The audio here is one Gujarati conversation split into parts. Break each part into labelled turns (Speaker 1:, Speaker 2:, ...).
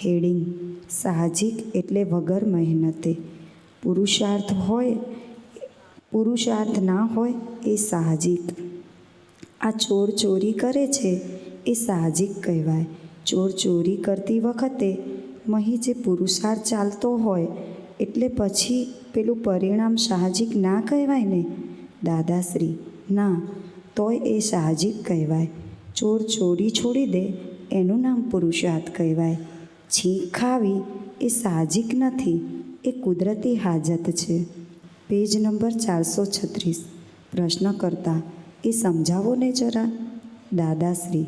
Speaker 1: હેડિંગ: સાહજિક એટલે વગર મહેનતે. પુરુષાર્થ ના હોય એ સાહજિક. આ ચોર ચોરી કરે છે એ સાહજિક કહેવાય. ચોર ચોરી કરતી વખતે મહી જે પુરુષાર્થ ચાલતો હોય એટલે પછી પેલું પરિણામ સાહજિક ના કહેવાય ને? દાદાશ્રી: ના, તોય એ સાહજિક કહેવાય. ચોર ચોરી છોડી દે એનું નામ પુરુષાર્થ કહેવાય. છીંક ખાવી એ સાહજિક નથી, એ કુદરતી હાજત છે. Page number 436. પ્રશ્નકર્તા: એ સમજાવો ને જરા. દાદાશ્રી: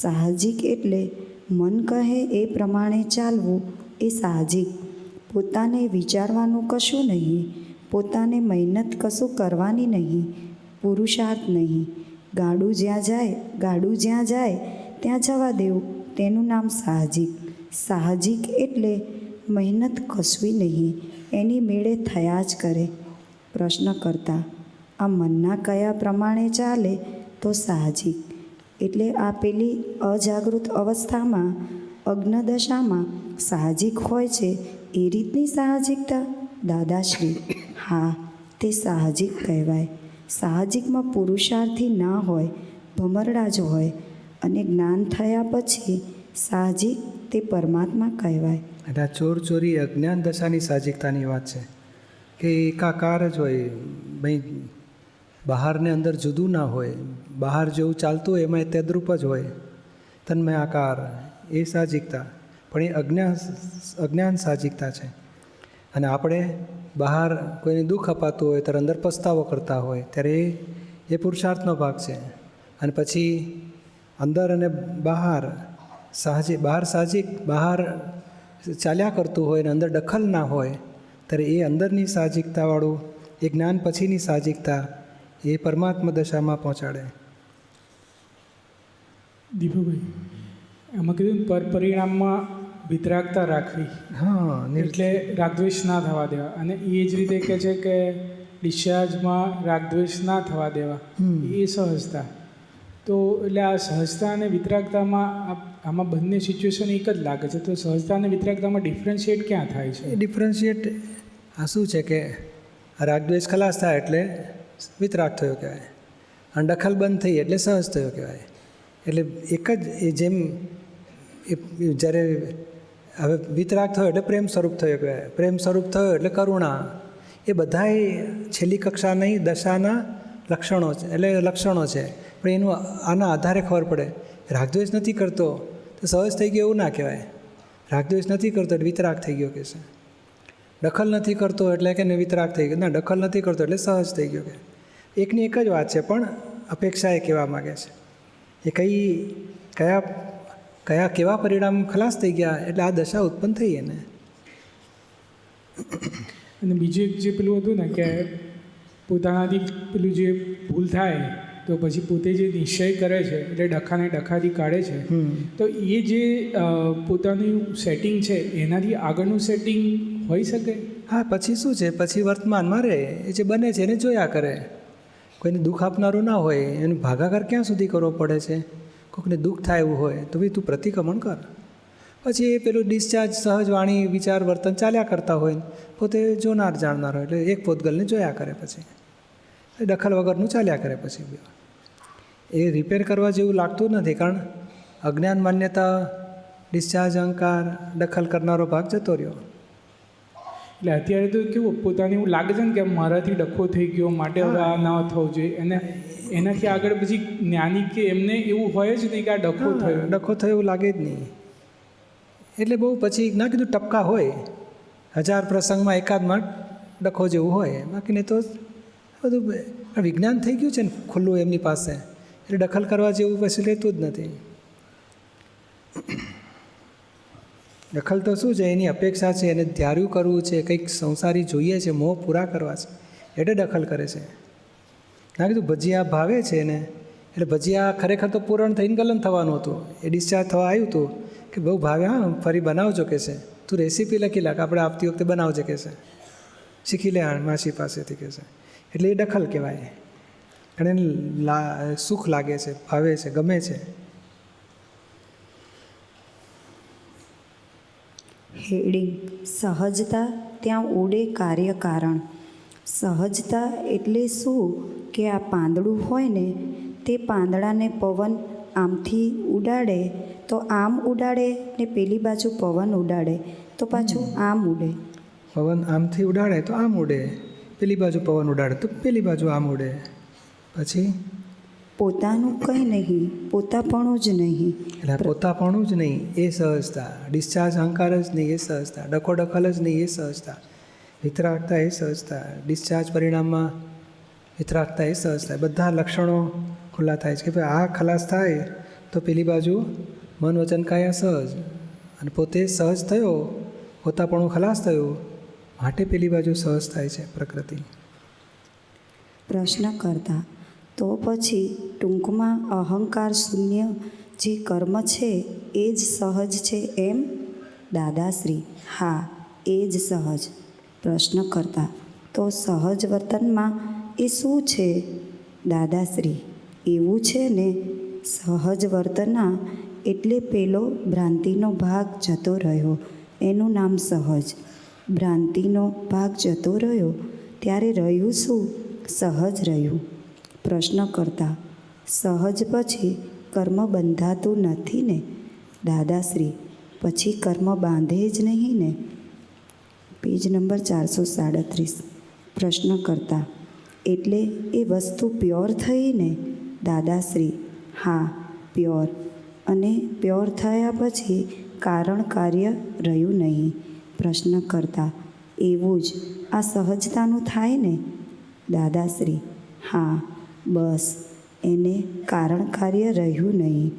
Speaker 1: સાહજિક એટલે મન કહે એ પ્રમાણે ચાલવું એ સાહજિક. પોતાને વિચારવાનું કશું નહીં, પોતાને મહેનત કશું કરવાની નહીં, પુરુષાર્થ નહીં. ગાડું જ્યાં જાય ત્યાં જવા દેવું, તેનું નામ સાહજિક. સાહજિક એટલે મહેનત કશું નહીં, એની મેળે થયા જ કરે. પ્રશ્નકર્તા: આ મનના કયા પ્રમાણે ચાલે તો સાહજિક? એટલે આ પેલી અજાગૃત અવસ્થામાં, અજ્ઞદશામાં સાહજિક હોય છે એ રીતની સાહજિકતા? દાદાશ્રી: હા, તે સાહજિક કહેવાય. સાહજિકમાં પુરુષાર્થી ના હોય, ભમરડા જ હોય. અને જ્ઞાન થયા પછી સાહજિક તે પરમાત્મા કહેવાય.
Speaker 2: એટલે આ ચોર ચોરી અજ્ઞાન દશાની સાહજિકતાની વાત છે કે એકાકાર જ હોય. ભાઈ બહારને અંદર જુદું ના હોય, બહાર જેવું ચાલતું હોય એમાં તદ્રુપ જ હોય, તન્મય આકાર, એ સાહજિકતા. પણ એ અજ્ઞાન સાહજિકતા છે. અને આપણે બહાર કોઈને દુઃખ અપાતું હોય ત્યારે અંદર પસ્તાવો કરતા હોય ત્યારે એ પુરુષાર્થનો ભાગ છે. અને પછી અંદર અને બહાર સાહજિક બહાર ચાલ્યા કરતું હોય ને અંદર દખલ ના હોય ત્યારે એ અંદરની સાહજિકતાવાળું એ જ્ઞાન પછીની સાહજિકતા એ પરમાત્મા દશામાં પહોંચાડે.
Speaker 3: દીપુભાઈ, એમાં કીધું પરિણામમાં વિતરાગતા રાખવી.
Speaker 2: હા,
Speaker 3: એટલે રાગદ્વેષ ના થવા દેવા. અને એ જ રીતે કહે છે કે ડિસ્ચાર્જમાં રાગદ્વેષ ના થવા દેવા, એ સહજતા. તો એટલે આ સહજતા અને વિતરાગતામાં આમાં બંને સિચ્યુએશન એક જ લાગે છે. તો સહજતા અને વિતરાગતામાં ડિફરન્શિએટ ક્યાં થાય છે?
Speaker 2: એ ડિફરન્શિએટ આ શું છે કે રાગદ્વેષ ખલાસ થાય એટલે વિતરાગ થયો કહેવાય, અને દખલ બંધ થઈ એટલે સહજ થયો કહેવાય. એટલે એક જ જેમ જ્યારે હવે વિતરાગ થયો એટલે પ્રેમ સ્વરૂપ થયો કહેવાય, પ્રેમ સ્વરૂપ થયો એટલે કરુણા. એ બધાય છેલ્લી કક્ષાની દશાના લક્ષણો છે, એટલે લક્ષણો છે. પણ એનું આના આધારે ખબર પડે. રાગદ્વેષ નથી કરતો તો સહજ થઈ ગયો એવું ના કહેવાય. રાગદ્વેષ નથી કરતો એટલે વિતરાગ થઈ ગયો કે છે. દખલ નથી કરતો એટલે કે વિતરાગ થઈ ગયો, ના દખલ નથી કરતો એટલે સહજ થઈ ગયો કે. એકની એક જ વાત છે, પણ અપેક્ષા એ કહેવા માગે છે. એ કેવા પરિણામ ખલાસ થઈ ગયા એટલે આ દશા ઉત્પન્ન થઈ એને.
Speaker 3: અને બીજું એક જે પેલું હતું ને કે પોતાનાથી પેલું જે ભૂલ થાય તો પછી પોતે જે નિશ્ચય કરે છે એટલે ડખાથી કાઢે છે. તો એ જે પોતાનું સેટિંગ છે એનાથી આગળનું સેટિંગ હોઈ શકે?
Speaker 2: હા, પછી શું છે, પછી વર્તમાનમાં રહે, એ જે બને છે એને જોયા કરે. કોઈને દુઃખ આપનારું ના હોય, એનું ભાગાકાર ક્યાં સુધી કરવો પડે છે? કોઈકને દુઃખ થાય એવું હોય તો ભાઈ તું પ્રતિક્રમણ કર. પછી એ પેલું ડિસ્ચાર્જ સહજ વાણી વિચાર વર્તન ચાલ્યા કરતા હોય, પોતે જોનાર જાણનાર હોય એટલે એક પોતગલને જોયા કરે. પછી એ દખલ વગરનું ચાલ્યા કરે. પછી એ રિપેર કરવા જેવું લાગતું નથી, કારણ અજ્ઞાન માન્યતા, ડિસ્ચાર્જ અહંકાર, દખલ કરનારો ભાગ જતો રહ્યો.
Speaker 3: એટલે અત્યારે તો કેવું પોતાને એવું લાગે છે ને કે મારાથી ડખો થઈ ગયો માટે હવે આ ના થવું જોઈએ. અને એનાથી આગળ પછી જ્ઞાની કે એમને એવું હોય જ નહીં કે આ ડખો થયો
Speaker 2: એવું લાગે જ નહીં. એટલે બહુ પછી ના કીધું ટપકા હોય, 1000 પ્રસંગમાં એકાદમાં ડખો જેવું હોય, બાકીને તો બધું વિજ્ઞાન થઈ ગયું છે ને ખુલ્લું એમની પાસે, એટલે દખલ કરવા જેવું પછી લેતું જ નથી. દખલ તો શું છે, એની અપેક્ષા છે, એને ધાર્યું કરવું છે, કંઈક સંસારી જોઈએ છે, મોહ પૂરા કરવા છે એટલે દખલ કરે છે. ના કીધું ભજીયા ભાવે છે એને, એટલે ભજીયા ખરેખર તો પૂરણ થઈને ગલન થવાનું હતું, એ ડિસ્ચાર્જ થવા આવ્યું હતું કે બહુ ભાવે, હા ફરી બનાવજો કે છે, તું રેસીપી લખી લાગ, આપણે આવતી વખતે બનાવજે કે છે, શીખી લે માસી પાસેથી કે છે. એટલે એ દખલ કહેવાય, અને એને સુખ લાગે છે, ભાવે છે, ગમે છે.
Speaker 1: હેડિંગ સહજતા ત્યાં ઉડે કાર્યકારણ. સહજતા એટલે શું કે આ પાંદડું હોય ને તે પાંદડાને પવન આમથી ઉડાડે તો આમ ઉડાડે ને પેલી બાજુ પવન ઉડાડે તો પાછું આમ ઉડે.
Speaker 2: પવન આમથી ઉડાડે તો આમ ઉડે, પેલી બાજુ પવન ઉડાડે તો પેલી બાજુ આમ ઉડે. પછી
Speaker 1: પોતાનું કંઈ નહીં, પોતાપણું જ નહીં.
Speaker 2: એટલે પોતાપણું જ નહીં એ સહજતા, ડિસ્ચાર્જ અહંકાર જ નહીં એ સહજતા, ડખોડખલ જ નહીં એ સહજતા, વિતરાગતા એ સહજતા, ડિસ્ચાર્જ પરિણામમાં વિતરાગતા એ સહજતા. બધા લક્ષણો ખુલ્લા થાય છે કે ભાઈ આ ખલાસ થાય તો પેલી બાજુ મન વચન કાયા સહજ, અને પોતે સહજ થયો, પોતાપણું ખલાસ થયું, માટે પેલી બાજુ સહજ થાય છે પ્રકૃતિ.
Speaker 1: પ્રશ્ન કરતા તો પછી ટૂંકમાં અહંકાર શૂન્ય જે કર્મ છે એ જ સહજ છે એમ? દાદાશ્રી: હા, એ જ સહજ. પ્રશ્ન કરતા તો સહજ વર્તનમાં એ શું છે? દાદાશ્રી: એવું છે ને, સહજ વર્તના એટલે પેલો ભ્રાંતિનો ભાગ જતો રહ્યો એનું નામ સહજ. ભ્રાંતિનો ભાગ જતો રહ્યો ત્યારે રહ્યું શું? સહજ રહ્યું. પ્રશ્ન કરતા સહજ પછી કર્મ બંધાતું નથી ને? દાદાશ્રી: પછી કર્મ બાંધે જ નહીં ને? Page number 437. પ્રશ્ન કરતા એટલે એ વસ્તુ પ્યોર થઈ ને? દાદાશ્રી: હા, પ્યોર. અને પ્યોર થયા પછી કારણ કાર્ય રહ્યું નહીં. પ્રશ્ન કરતા એવું જ આ સહજતાનું થાય ને? દાદાશ્રી: હા, બસ એને કારણ કાર્ય રહ્યું નહીં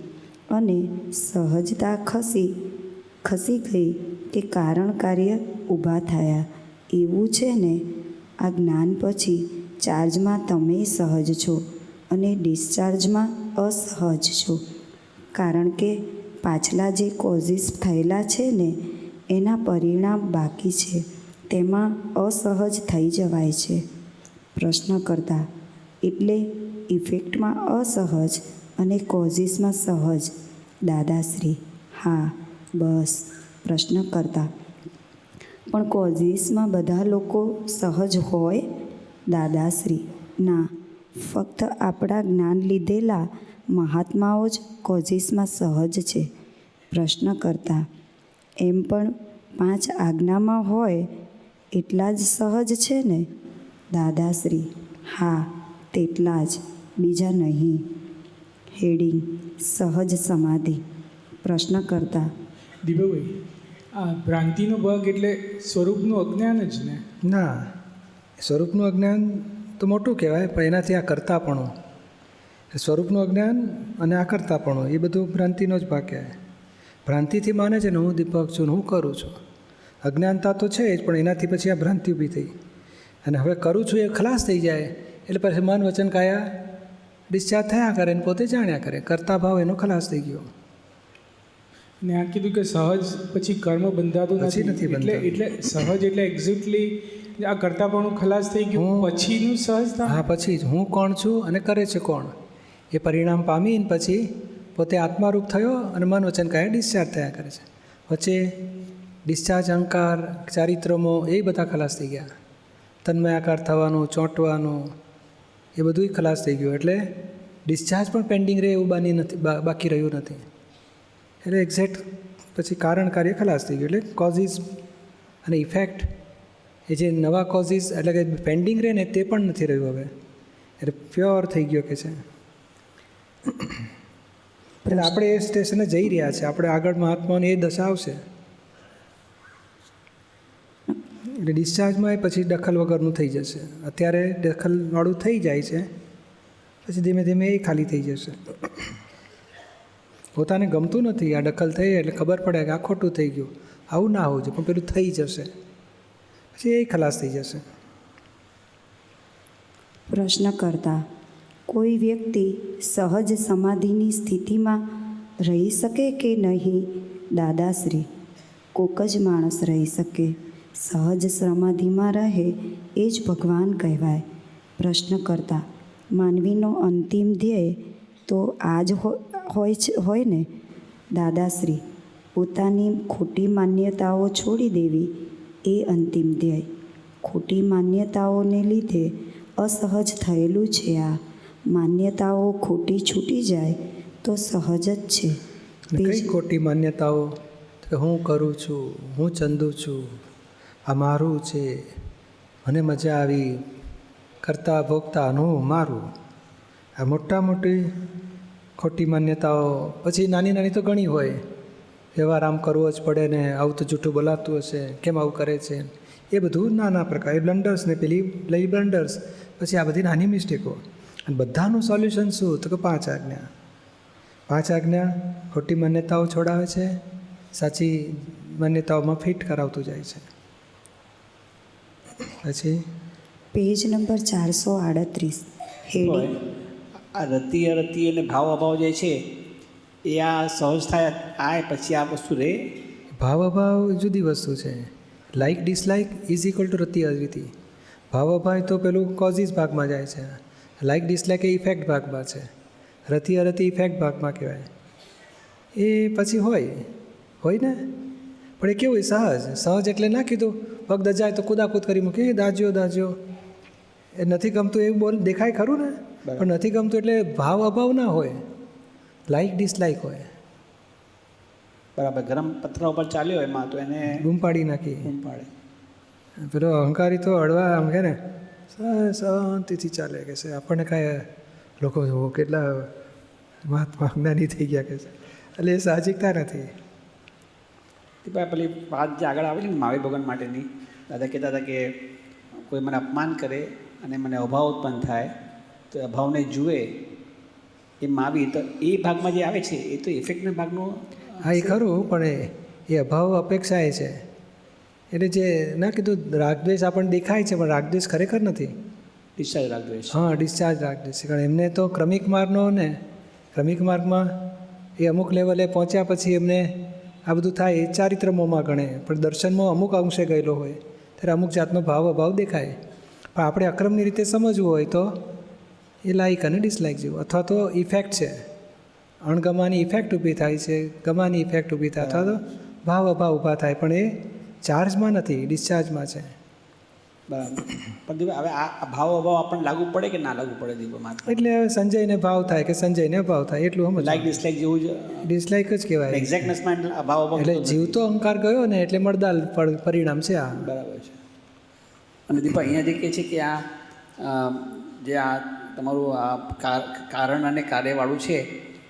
Speaker 1: અને સહજતા ખસી ગઈ કે કારણ કાર્ય ઊભા થયા. એવું છે ને? આ જ્ઞાન પછી ચાર્જમાં તમે સહજ છો અને ડિસ્ચાર્જમાં અસહજ છો, કારણ કે પાછલા જે કોઝિસ થયેલા છે ને એના પરિણામ બાકી છે, તેમાં અસહજ થઈ જવાય છે. પ્રશ્ન કરતા એટલે ઇફેક્ટમાં અસહજ અને કોઝિસમાં સહજ. દાદાશ્રી: હા, બસ. પ્રશ્ન કરતા પણ કોઝિસમાં બધા લોકો સહજ હોય? દાદાશ્રી: ના, ફક્ત આપણા જ્ઞાન લીધેલા મહાત્માઓ જ કોઝિસમાં સહજ છે. પ્રશ્ન કરતા એમ પણ 5 આજ્ઞામાં હોય એટલા જ સહજ છે ને? દાદાશ્રી: હા, તેટલા જ, બીજા નહીં. હેડિંગ સહજ સમાધિ. પ્રશ્ન કરતા
Speaker 3: દીપકભાઈ, આ ભ્રાંતિનો ભાગ એટલે સ્વરૂપનું અજ્ઞાન જ ને?
Speaker 2: ના, સ્વરૂપનું અજ્ઞાન તો મોટું કહેવાય, પણ એનાથી આ કરતાપણું, સ્વરૂપનું અજ્ઞાન અને આ કરતાપણું એ બધું ભ્રાંતિનો જ ભાગ કહેવાય. ભ્રાંતિથી માને છે ને હું દીપક છું ને હું કરું છું. અજ્ઞાનતા તો છે જ, પણ એનાથી પછી આ ભ્રાંતિ ઊભી થઈ અને હવે કરું છું એ ખલાસ થઈ જાય એટલે પછી મન વચન કાયા ડિસ્ચાર્જ થયા કરે ને પોતે જાણ્યા કરે. કરતા ભાવ એનો ખલાસ થઈ ગયો.
Speaker 3: ને આ કીધું કે સહજ પછી કર્મ બંધાતું
Speaker 2: પછી નથી
Speaker 3: એટલે
Speaker 2: બંધાતું.
Speaker 3: એટલે સહજ એટલે એક્ઝેક્ટલી આ કરતાપણું ખલાસ થઈ ગયું પછીનું સહજતા.
Speaker 2: હા, પછી જ હું કોણ છું અને કરે છે કોણ એ પરિણામ પામીને પછી પોતે આત્મારૂપ થયો અને મન વચન કાયા ડિસ્ચાર્જ થયા કરે છે. વચ્ચે ડિસ્ચાર્જ અહંકાર, ચારિત્રમો એ બધા ખલાસ થઈ ગયા. તન્મયાકાર થવાનું, ચોંટવાનું એ બધું ખલાસ થઈ ગયું. એટલે ડિસ્ચાર્જ પણ પેન્ડિંગ રહે એવું બાકી રહ્યું નથી. એટલે એક્ઝેક્ટ પછી કારણ કાર્ય ખલાસ થઈ ગયું. એટલે કોઝિસ અને ઇફેક્ટ એ જે નવા કોઝિસ એટલે કે પેન્ડિંગ રહે ને તે પણ નથી રહ્યું હવે. એટલે પ્યોર થઈ ગયો કે છે. એટલે આપણે એ સ્ટેશને જઈ રહ્યા છે. આપણે આગળ મહાત્માની એ દશા આવશે. એટલે ડિસ્ચાર્જમાં એ પછી દખલ વગરનું થઈ જશે. અત્યારે દખલવાળું થઈ જાય છે, પછી ધીમે ધીમે એ ખાલી થઈ જશે. પોતાને ગમતું નથી આ દખલ થઈ એટલે ખબર પડે કે આ ખોટું થઈ ગયું, આવું ના હોવું જોઈએ, પણ પેલું થઈ જશે પછી એ ખલાસ થઈ જશે.
Speaker 1: પ્રશ્ન કરતા કોઈ વ્યક્તિ સહજ સમાધિની સ્થિતિમાં રહી શકે કે નહીં? દાદાશ્રી: કોક જ માણસ રહી શકે. સહજ સમાધિમાં રહે એ જ ભગવાન કહેવાય. પ્રશ્ન કરતા માનવીનો અંતિમ ધ્યેય તો આ જ હોય ને? દાદાશ્રી: પોતાની ખોટી માન્યતાઓ છોડી દેવી એ અંતિમ ધ્યેય. ખોટી માન્યતાઓને લીધે અસહજ થયેલું છે આ. માન્યતાઓ ખોટી છૂટી જાય તો સહજ જ છે.
Speaker 2: કઈ ખોટી માન્યતાઓ? કે હું કરું છું, હું ચંદુ છું, આ મારું છે, મને મજા આવી, કરતા ભોગતા હું મારું. આ મોટી ખોટી માન્યતાઓ. પછી નાની નાની તો ઘણી હોય. વ્યવહાર આમ કરવો જ પડે ને, આવું તો જૂઠું બોલાતું હશે, કેમ આવું કરે છે, એ બધું નાના પ્રકાર. એ બ્લન્ડર્સ ને પેલી લઈ બ્લન્ડર્સ. પછી આ બધી નાની મિસ્ટેકો. અને બધાનું સોલ્યુશન શું? તો કે 5 આજ્ઞા. 5 આજ્ઞા ખોટી માન્યતાઓ છોડાવે છે, સાચી માન્યતાઓમાં ફિટ કરાવતું જાય છે. પછી
Speaker 1: પેજ નંબર 438. હેડી.
Speaker 4: આ રતિ અરતિ અને ભાવ અભાવ જે છે એ આ સહજ થાય આ પછી આ વસ્તુ રહે.
Speaker 2: ભાવ અભાવ જુદી વસ્તુ છે. Like dislike is equal to રતિ અરતિ. ભાવ અભાવ તો પેલું કોઝિસ ભાગમાં જાય છે. લાઇક ડિસલાઇક એ ઇફેક્ટ ભાગમાં છે. રતિ અરતિ ઇફેક્ટ ભાગમાં કહેવાય. એ પછી હોય ને. પણ એ કેવું સહજ એટલે ના કીધું પગ દજાય તો કૂદાકૂદ કરી મૂકે, દાજ્યો એ નથી ગમતું એવું બોલ દેખાય ખરું ને. પણ નથી ગમતું એટલે ભાવ અભાવ ના હોય, લાઇક ડિસલાઇક હોય.
Speaker 4: બરાબર. ગરમ પથરા ઉપર ચાલ્યો એમાં તો એને
Speaker 2: બૂમ પાડી નાખી.
Speaker 4: બૂમ પાડે.
Speaker 2: પેલો અહંકારી તો હળવા આમ કે ને શાંતિથી ચાલે કે છે. આપણને કાંઈ લોકો કેટલા મહાત્મા જ્ઞાની થઈ ગયા કે છે, એટલે એ સાહજિકતા નથી.
Speaker 4: પેલી વાત જે આગળ આવે છે ને મહાવીર ભગવાન માટેની, દાદા કહેતા હતા કે કોઈ મને અપમાન કરે અને મને અભાવ ઉત્પન્ન થાય તો અભાવને જુએ એ મહાવીર. તો એ ભાગમાં જે આવે છે એ તો ઇફેક્ટના ભાગનો.
Speaker 2: હા એ ખરું, પણ એ અભાવ અપેક્ષા એ છે. એટલે જે ના કીધું રાગદ્વેષ આપણને દેખાય છે, પણ રાગદ્વેષ ખરેખર નથી.
Speaker 4: ડિસ્ચાર્જ રાગદ્વેષ.
Speaker 2: હા, ડિસ્ચાર્જ રાગદ્વેષ. કારણ એમને તો ક્રમિક માર્ગમાં એ અમુક લેવલે પહોંચ્યા પછી એમને આ બધું થાય એ ચારિત્રમોમાં ગણે. પણ દર્શનમાં અમુક અંશે ગયેલો હોય ત્યારે અમુક જાતનો ભાવ અભાવ દેખાય. પણ આપણે અક્રમની રીતે સમજવું હોય તો એ લાઇક અને ડિસલાઇક જેવું. અથવા તો ઇફેક્ટ છે, અણગમાની ઇફેક્ટ ઊભી થાય છે, ગમાની ઇફેક્ટ ઊભી થાય, અથવા તો ભાવ અભાવ ઊભા થાય. પણ એ ચાર્જમાં નથી, ડિસ્ચાર્જમાં છે.
Speaker 4: બરાબર. પણ દીપા હવે આ ભાવ અભાવ આપણને લાગુ પડે કે ના લાગુ પડે દીપામાં?
Speaker 2: એટલે હવે સંજયને ભાવ થાય કે સંજયને અભાવ થાય એટલું સમજ.
Speaker 4: લાઈક ડિસલાઈક જેવું જ
Speaker 2: ડિસલાઇક જ કહેવાય.
Speaker 4: એક્ઝેક્ટનેસમાં ભાવ અભાવ.
Speaker 2: એટલે જીવતો અહંકાર ગયો ને એટલે મળદાલ પરિણામ છે આ.
Speaker 4: બરાબર છે. અને દીપા અહીંયા જે કહે છે કે આ જે આ તમારું આ કારણ અને કાર્યવાળું છે,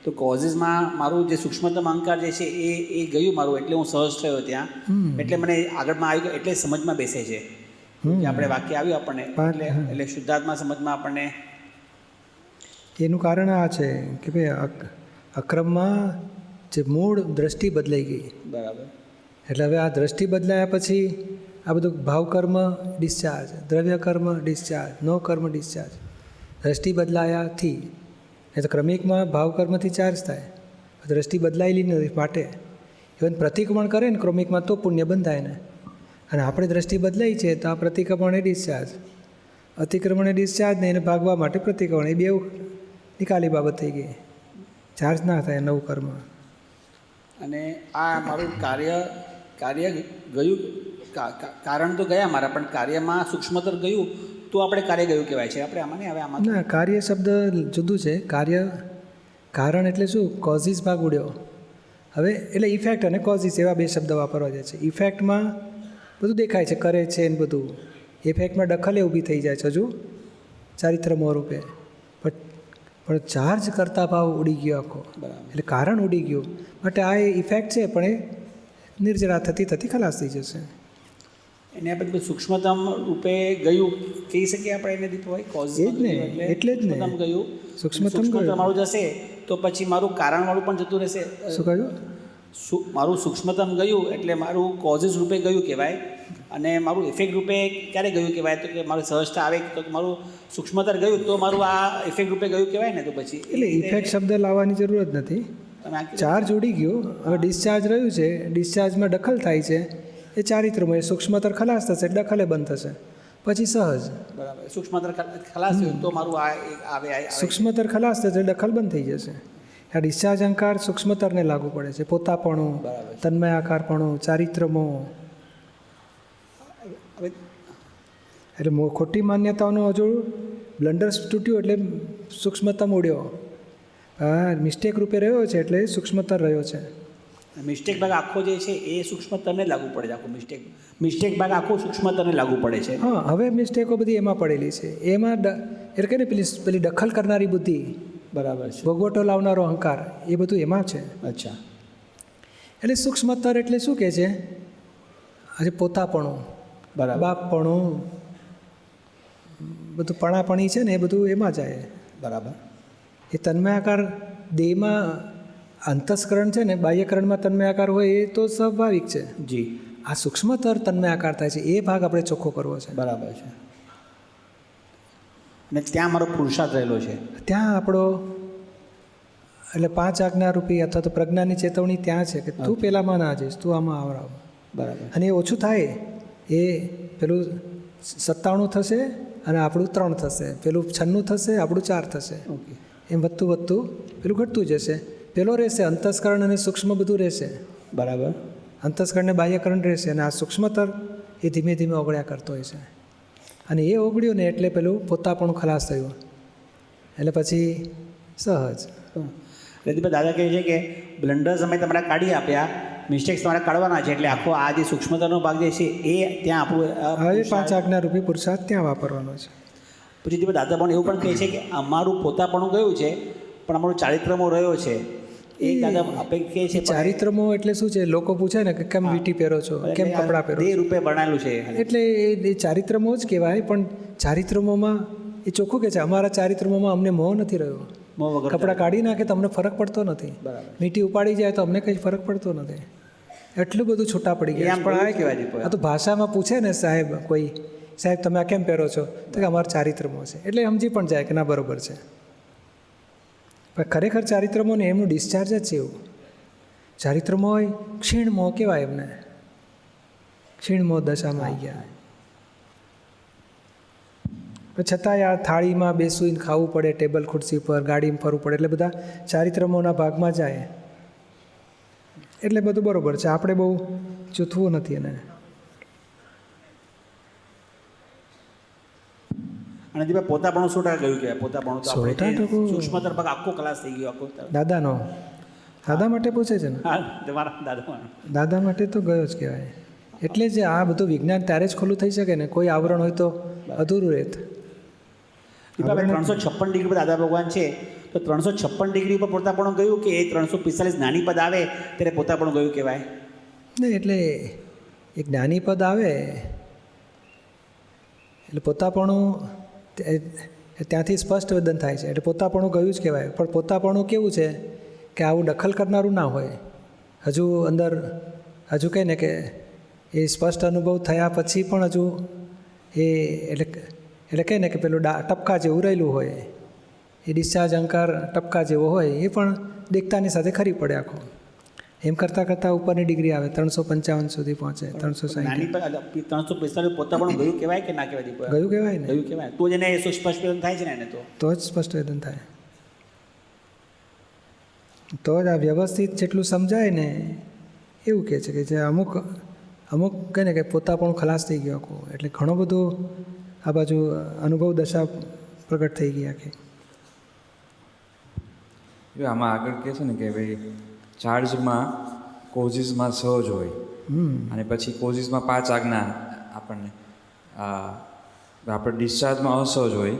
Speaker 4: તો કોઝિસમાં મારું જે સૂક્ષ્મતમ અહંકાર જે છે એ ગયું મારું, એટલે હું સહજ થયો ત્યાં. એટલે મને આગળમાં આવી ગયો, એટલે સમજમાં બેસે છે. આપણે વાક્ય આવ્યું આપણને એટલે શુદ્ધાત્મા સમજમાં આપણને.
Speaker 2: એનું કારણ આ છે કે ભાઈ અક્રમમાં જે મૂળ દ્રષ્ટિ બદલાઈ ગઈ.
Speaker 4: બરાબર.
Speaker 2: એટલે હવે આ દ્રષ્ટિ બદલાયા પછી આ બધું ભાવકર્મ ડિસ્ચાર્જ, દ્રવ્યકર્મ ડિસ્ચાર્જ, નો કર્મ ડિસ્ચાર્જ. દ્રષ્ટિ બદલાયાથી એ તો ક્રમિકમાં ભાવકર્મથી ચાર્જ થાય. દ્રષ્ટિ બદલાયેલી નથી માટે ઇવન પ્રતિક્રમણ કરે ને ક્રમિકમાં તો પુણ્ય બંધાય ને. અને આપણે દ્રષ્ટિ બદલાઈ છે તો આ પ્રતિક્રમણ એ ડિસ્ચાર્જ, અતિક્રમણ એ ડિસ્ચાર્જ ને એને ભાગવા માટે પ્રતિક્રમણ, એ બે નિકાલી બાબત થઈ ગઈ. ચાર્જ ના થાય નવું કર્મ.
Speaker 4: અને આ મારું કાર્ય ગયું, કારણ તો ગયા મારા, પણ કાર્યમાં સૂક્ષ્મતર ગયું તો આપણે કાર્ય ગયું કહેવાય છે. આપણે આમાં નહીં આવે આમાં
Speaker 2: ના, કાર્ય શબ્દ જુદું છે. કારણ એટલે શું? કોઝિસ ભાગ ઉડ્યો. હવે એટલે ઇફેક્ટ અને કોઝિસ એવા બે શબ્દ વાપરવા જાય છે. ઇફેક્ટમાં બધું દેખાય છે, કરે છે ને બધું. ઇફેક્ટમાં દખલે ઊભી થઈ જાય છે હજુ ચારિત્રમો રૂપે. પણ ચાર્જ કરતા ભાવ ઉડી ગયો આખો, એટલે કારણ ઉડી ગયું. માટે આ ઇફેક્ટ છે, પણ એ નિર્જરા થતી ખલાસ થઈ જશે.
Speaker 4: એને આપણે સૂક્ષ્મતમ રૂપે ગયું કહી શકીએ આપણે એને દીપભાઈ. કોઝ
Speaker 2: એ જ ને, એટલે જ ને
Speaker 4: ગયું.
Speaker 2: સૂક્ષ્મતમ
Speaker 4: મારું જશે તો પછી મારું કારણવાળું પણ જતું રહેશે.
Speaker 2: શું કહ્યું?
Speaker 4: મારું સૂક્ષ્મતમ ગયું એટલે મારું કોઝિસ રૂપે ગયું કહેવાય. અને મારું ઇફેક્ટ રૂપે ક્યારે ગયું કહેવાય? તો કે મારું સહજતા આવે તો મારું સૂક્ષ્મતર ગયું તો મારું આ ઇફેક્ટ રૂપે ગયું કહેવાય ને. તો પછી એટલે
Speaker 2: ઇફેક્ટ શબ્દ લાવવાની જરૂર જ નથી. ચાર્જ ઉડી ગયો, હવે ડિસ્ચાર્જ રહ્યું છે, ડિસ્ચાર્જમાં દખલ થાય છે, એ ચારિત્રમય સૂક્ષ્મતર ખલાસ થશે, દખલે બંધ થશે, પછી સહજ.
Speaker 4: બરાબર. સૂક્ષ્મતર ખલાસ થયું તો મારું આ આવે.
Speaker 2: સૂક્ષ્મતર ખલાસ થશે, દખલ બંધ થઈ જશે. આ ડિસ્ચાર્જ અહંકાર સૂક્ષ્મતરને લાગુ પડે છે. પોતાપણું,
Speaker 4: બરાબર છે.
Speaker 2: તન્મય આકારપણું, ચારિત્રમો.
Speaker 4: હવે
Speaker 2: એટલે ખોટી માન્યતાઓનું હજુ બ્લન્ડર્સ તૂટ્યું એટલે સૂક્ષ્મતમ ઉડ્યો. હા, મિસ્ટેક રૂપે રહ્યો છે એટલે સૂક્ષ્મતર રહ્યો છે.
Speaker 4: મિસ્ટેક ભાગ આખો જે છે એ સૂક્ષ્મતરને લાગુ પડે છે. આખો મિસ્ટેક ભાગ આખો સૂક્ષ્મતરને લાગુ પડે છે.
Speaker 2: હા, હવે મિસ્ટેકો બધી એમાં પડેલી છે. એમાં એટલે કે ને પેલી દખલ કરનારી બુદ્ધિ,
Speaker 4: બરાબર છે.
Speaker 2: ભોગવટો લાવનારો અહંકાર, એ બધું એમાં છે.
Speaker 4: અચ્છા.
Speaker 2: એટલે સૂક્ષ્મતર એટલે શું કહે છે? આજે પોતાપણું,
Speaker 4: બરાબર.
Speaker 2: બાપપણું, બધું પણાપણી છે ને એ બધું એમાં જાય.
Speaker 4: બરાબર.
Speaker 2: એ તન્મયાકાર દેહમાં અંતસ્કરણ છે ને, બાહ્યકરણમાં તન્મયાકાર હોય એ તો સ્વાભાવિક છે.
Speaker 4: જી.
Speaker 2: આ સૂક્ષ્મતર તન્મયાકાર થાય છે, એ ભાગ આપણે ચોખ્ખો કરવો છે.
Speaker 4: બરાબર છે. અને ત્યાં મારો પુરુષાર્થ રહેલો છે.
Speaker 2: ત્યાં આપણો એટલે 5 આજ્ઞારૂપી અથવા તો પ્રજ્ઞાની ચેતવણી ત્યાં છે કે તું પેલામાં ના જઈશ, તું આમાં આવરાવ.
Speaker 4: બરાબર.
Speaker 2: અને એ ઓછું થાય એ પેલું 97 થશે અને આપણું 3 થશે, પેલું 96 થશે, આપણું 4 થશે.
Speaker 4: ઓકે.
Speaker 2: એમ વધતું વધતું પેલું ઘટતું જશે. પેલો રહેશે અંતસ્કરણ અને સૂક્ષ્મ બધું રહેશે.
Speaker 4: બરાબર.
Speaker 2: અંતસ્કરણ ને બાહ્યકરણ રહેશે અને આ સૂક્ષ્મતર એ ધીમે ધીમે ઓગળ્યા કરતો હોય છે. અને એ ઓગળ્યું ને એટલે પેલું પોતાપણું ખલાસ થયું એટલે પછી સહજ.
Speaker 4: રતિભાઈ દાદા કહે છે કે બ્લન્ડર્સ અમે તમારા કાઢી આપ્યા, મિસ્ટેક્સ તમારે કાઢવાના છે, એટલે આખો આ જે સૂક્ષ્મતાનો ભાગ જે છે એ ત્યાં આપણું
Speaker 2: હવે 5 આજ્ઞારૂપી પુરુષાર્થ ત્યાં વાપરવાનો છે.
Speaker 4: પછી દીપા દાદા પણ એવું પણ કહે છે કે અમારું પોતાપણું ગયું છે પણ અમારું ચારિત્રમો રહ્યો છે. એ દાદા આપણે કહે છે
Speaker 2: ચારિત્રમો એટલે શું છે? લોકો પૂછે ને કે કેમ વીંટી પહેરો છો, કેમ કપડાં પહેરો
Speaker 4: દેહ
Speaker 2: છો,
Speaker 4: રૂપે બનાવેલું છે.
Speaker 2: એટલે એ ચારિત્રમો જ કહેવાય. પણ ચારિત્રમોમાં એ ચોખ્ખું કહે છે અમારા ચારિત્રમોમાં અમને મોહ નથી રહ્યો.
Speaker 4: મોહ વગર
Speaker 2: કપડાં કાઢી નાખે તો અમને ફરક પડતો નથી,
Speaker 4: બરાબર.
Speaker 2: મીઠી ઉપાડી જાય તો અમને કંઈ ફરક પડતો નથી. એટલું બધું છૂટા પડી
Speaker 4: એ
Speaker 2: ગયા.
Speaker 4: આમ
Speaker 2: પણ
Speaker 4: કેવું કહેવાય દીપા?
Speaker 2: આ તો ભાષામાં પૂછે ને સાહેબ, કોઈ સાહેબ તમે આ કેમ પહેરો છો, તો કે અમારા ચારિત્રમો છે. એટલે સમજી પણ જાય કે ના બરોબર છે. પણ ખરેખર ચારિત્રમો ને એમનું ડિસ્ચાર્જ જ છે એવું. ચારિત્રમો હોય ક્ષીણમો કહેવાય એમને, ક્ષીણમો દશામાં આવી ગયા. છતાંય આ થાળીમાં બેસીને ખાવું પડે, ટેબલ ખુરશી પર, ગાડીમાં ફરવું પડે, એટલે બધા ચારિત્રમોના ભાગમાં જાય. એટલે બધું બરોબર છે, આપણે બહુ ચૂથવું નથી એને.
Speaker 4: અને દીપા પોતાપણું 100% ગયું કે પોતાપણું તો આપણે
Speaker 2: 100%
Speaker 4: સૂક્ષ્મતર ભાગ આખો ક્લાસ થઈ ગયો આખો.
Speaker 2: દાદાનો, દાદા માટે પૂછે છે ને?
Speaker 4: હા, તમારા દાદા
Speaker 2: દાદા માટે તો ગયો જ કહેવાય. એટલે જ આ બધું વિજ્ઞાન ત્યારે જ ખુલ્લું થઈ શકે ને, કોઈ આવરણ હોય તો અધૂરું રહેત.
Speaker 4: દીપાભાઈ 356 ડિગ્રી પર દાદા ભગવાન છે, તો 356 ડિગ્રી પર પોતાપણું ગયું કે એ 345 જ્ઞાની પદ આવે ત્યારે પોતાપણું ગયું કહેવાય?
Speaker 2: નહીં, એટલે એક જ્ઞાની પદ આવે એટલે પોતાપણું ત્યાંથી સ્પષ્ટ વેદન થાય છે, એટલે પોતાપણું ગયું જ કહેવાય. પણ પોતાપણું કેવું છે કે આવું દખલ કરનારું ના હોય. હજુ અંદર હજુ કહે ને કે એ સ્પષ્ટ અનુભવ થયા પછી પણ હજુ એ એટલે કહે ને કે પેલું ટપકા જેવું રહેલું હોય, એ ડિસ્ચાર્જ અહંકાર ટપકા જેવો હોય, એ પણ દેખતાની સાથે ખરી પડે આખો. એમ કરતાં કરતાં ઉપરની ડિગ્રી આવે, 355 સુધી પહોંચે, 360.
Speaker 4: જ્ઞાની પદ 345 પોતાપણું ગયું કહેવાય કે ના કહેવાય દીપા?
Speaker 2: ગયું કહેવાય ને,
Speaker 4: ગયું કહેવાય. તો જ એને સ્પષ્ટ વેદન થાય છે ને એને
Speaker 2: તો જ સ્પષ્ટ વેદન થાય. તો જ આ વ્યવસ્થિત જેટલું સમજાય ને એવું કહે છે કે જે અમુક કહે ને કે પોતાપણું ખલાસ થઈ ગયું આખું. એટલે ઘણું બધું આ બાજુ અનુભવ દશા પ્રગટ થઈ ગઈ આખી.
Speaker 5: આમાં આગળ કહે છે ને કે ભાઈ ચાર્જમાં કોઝિસમાં સહજ હોય અને પછી કોઝિસમાં 5 આજ્ઞા આપણને આપણે ડિસ્ચાર્જમાં અસહજ હોય,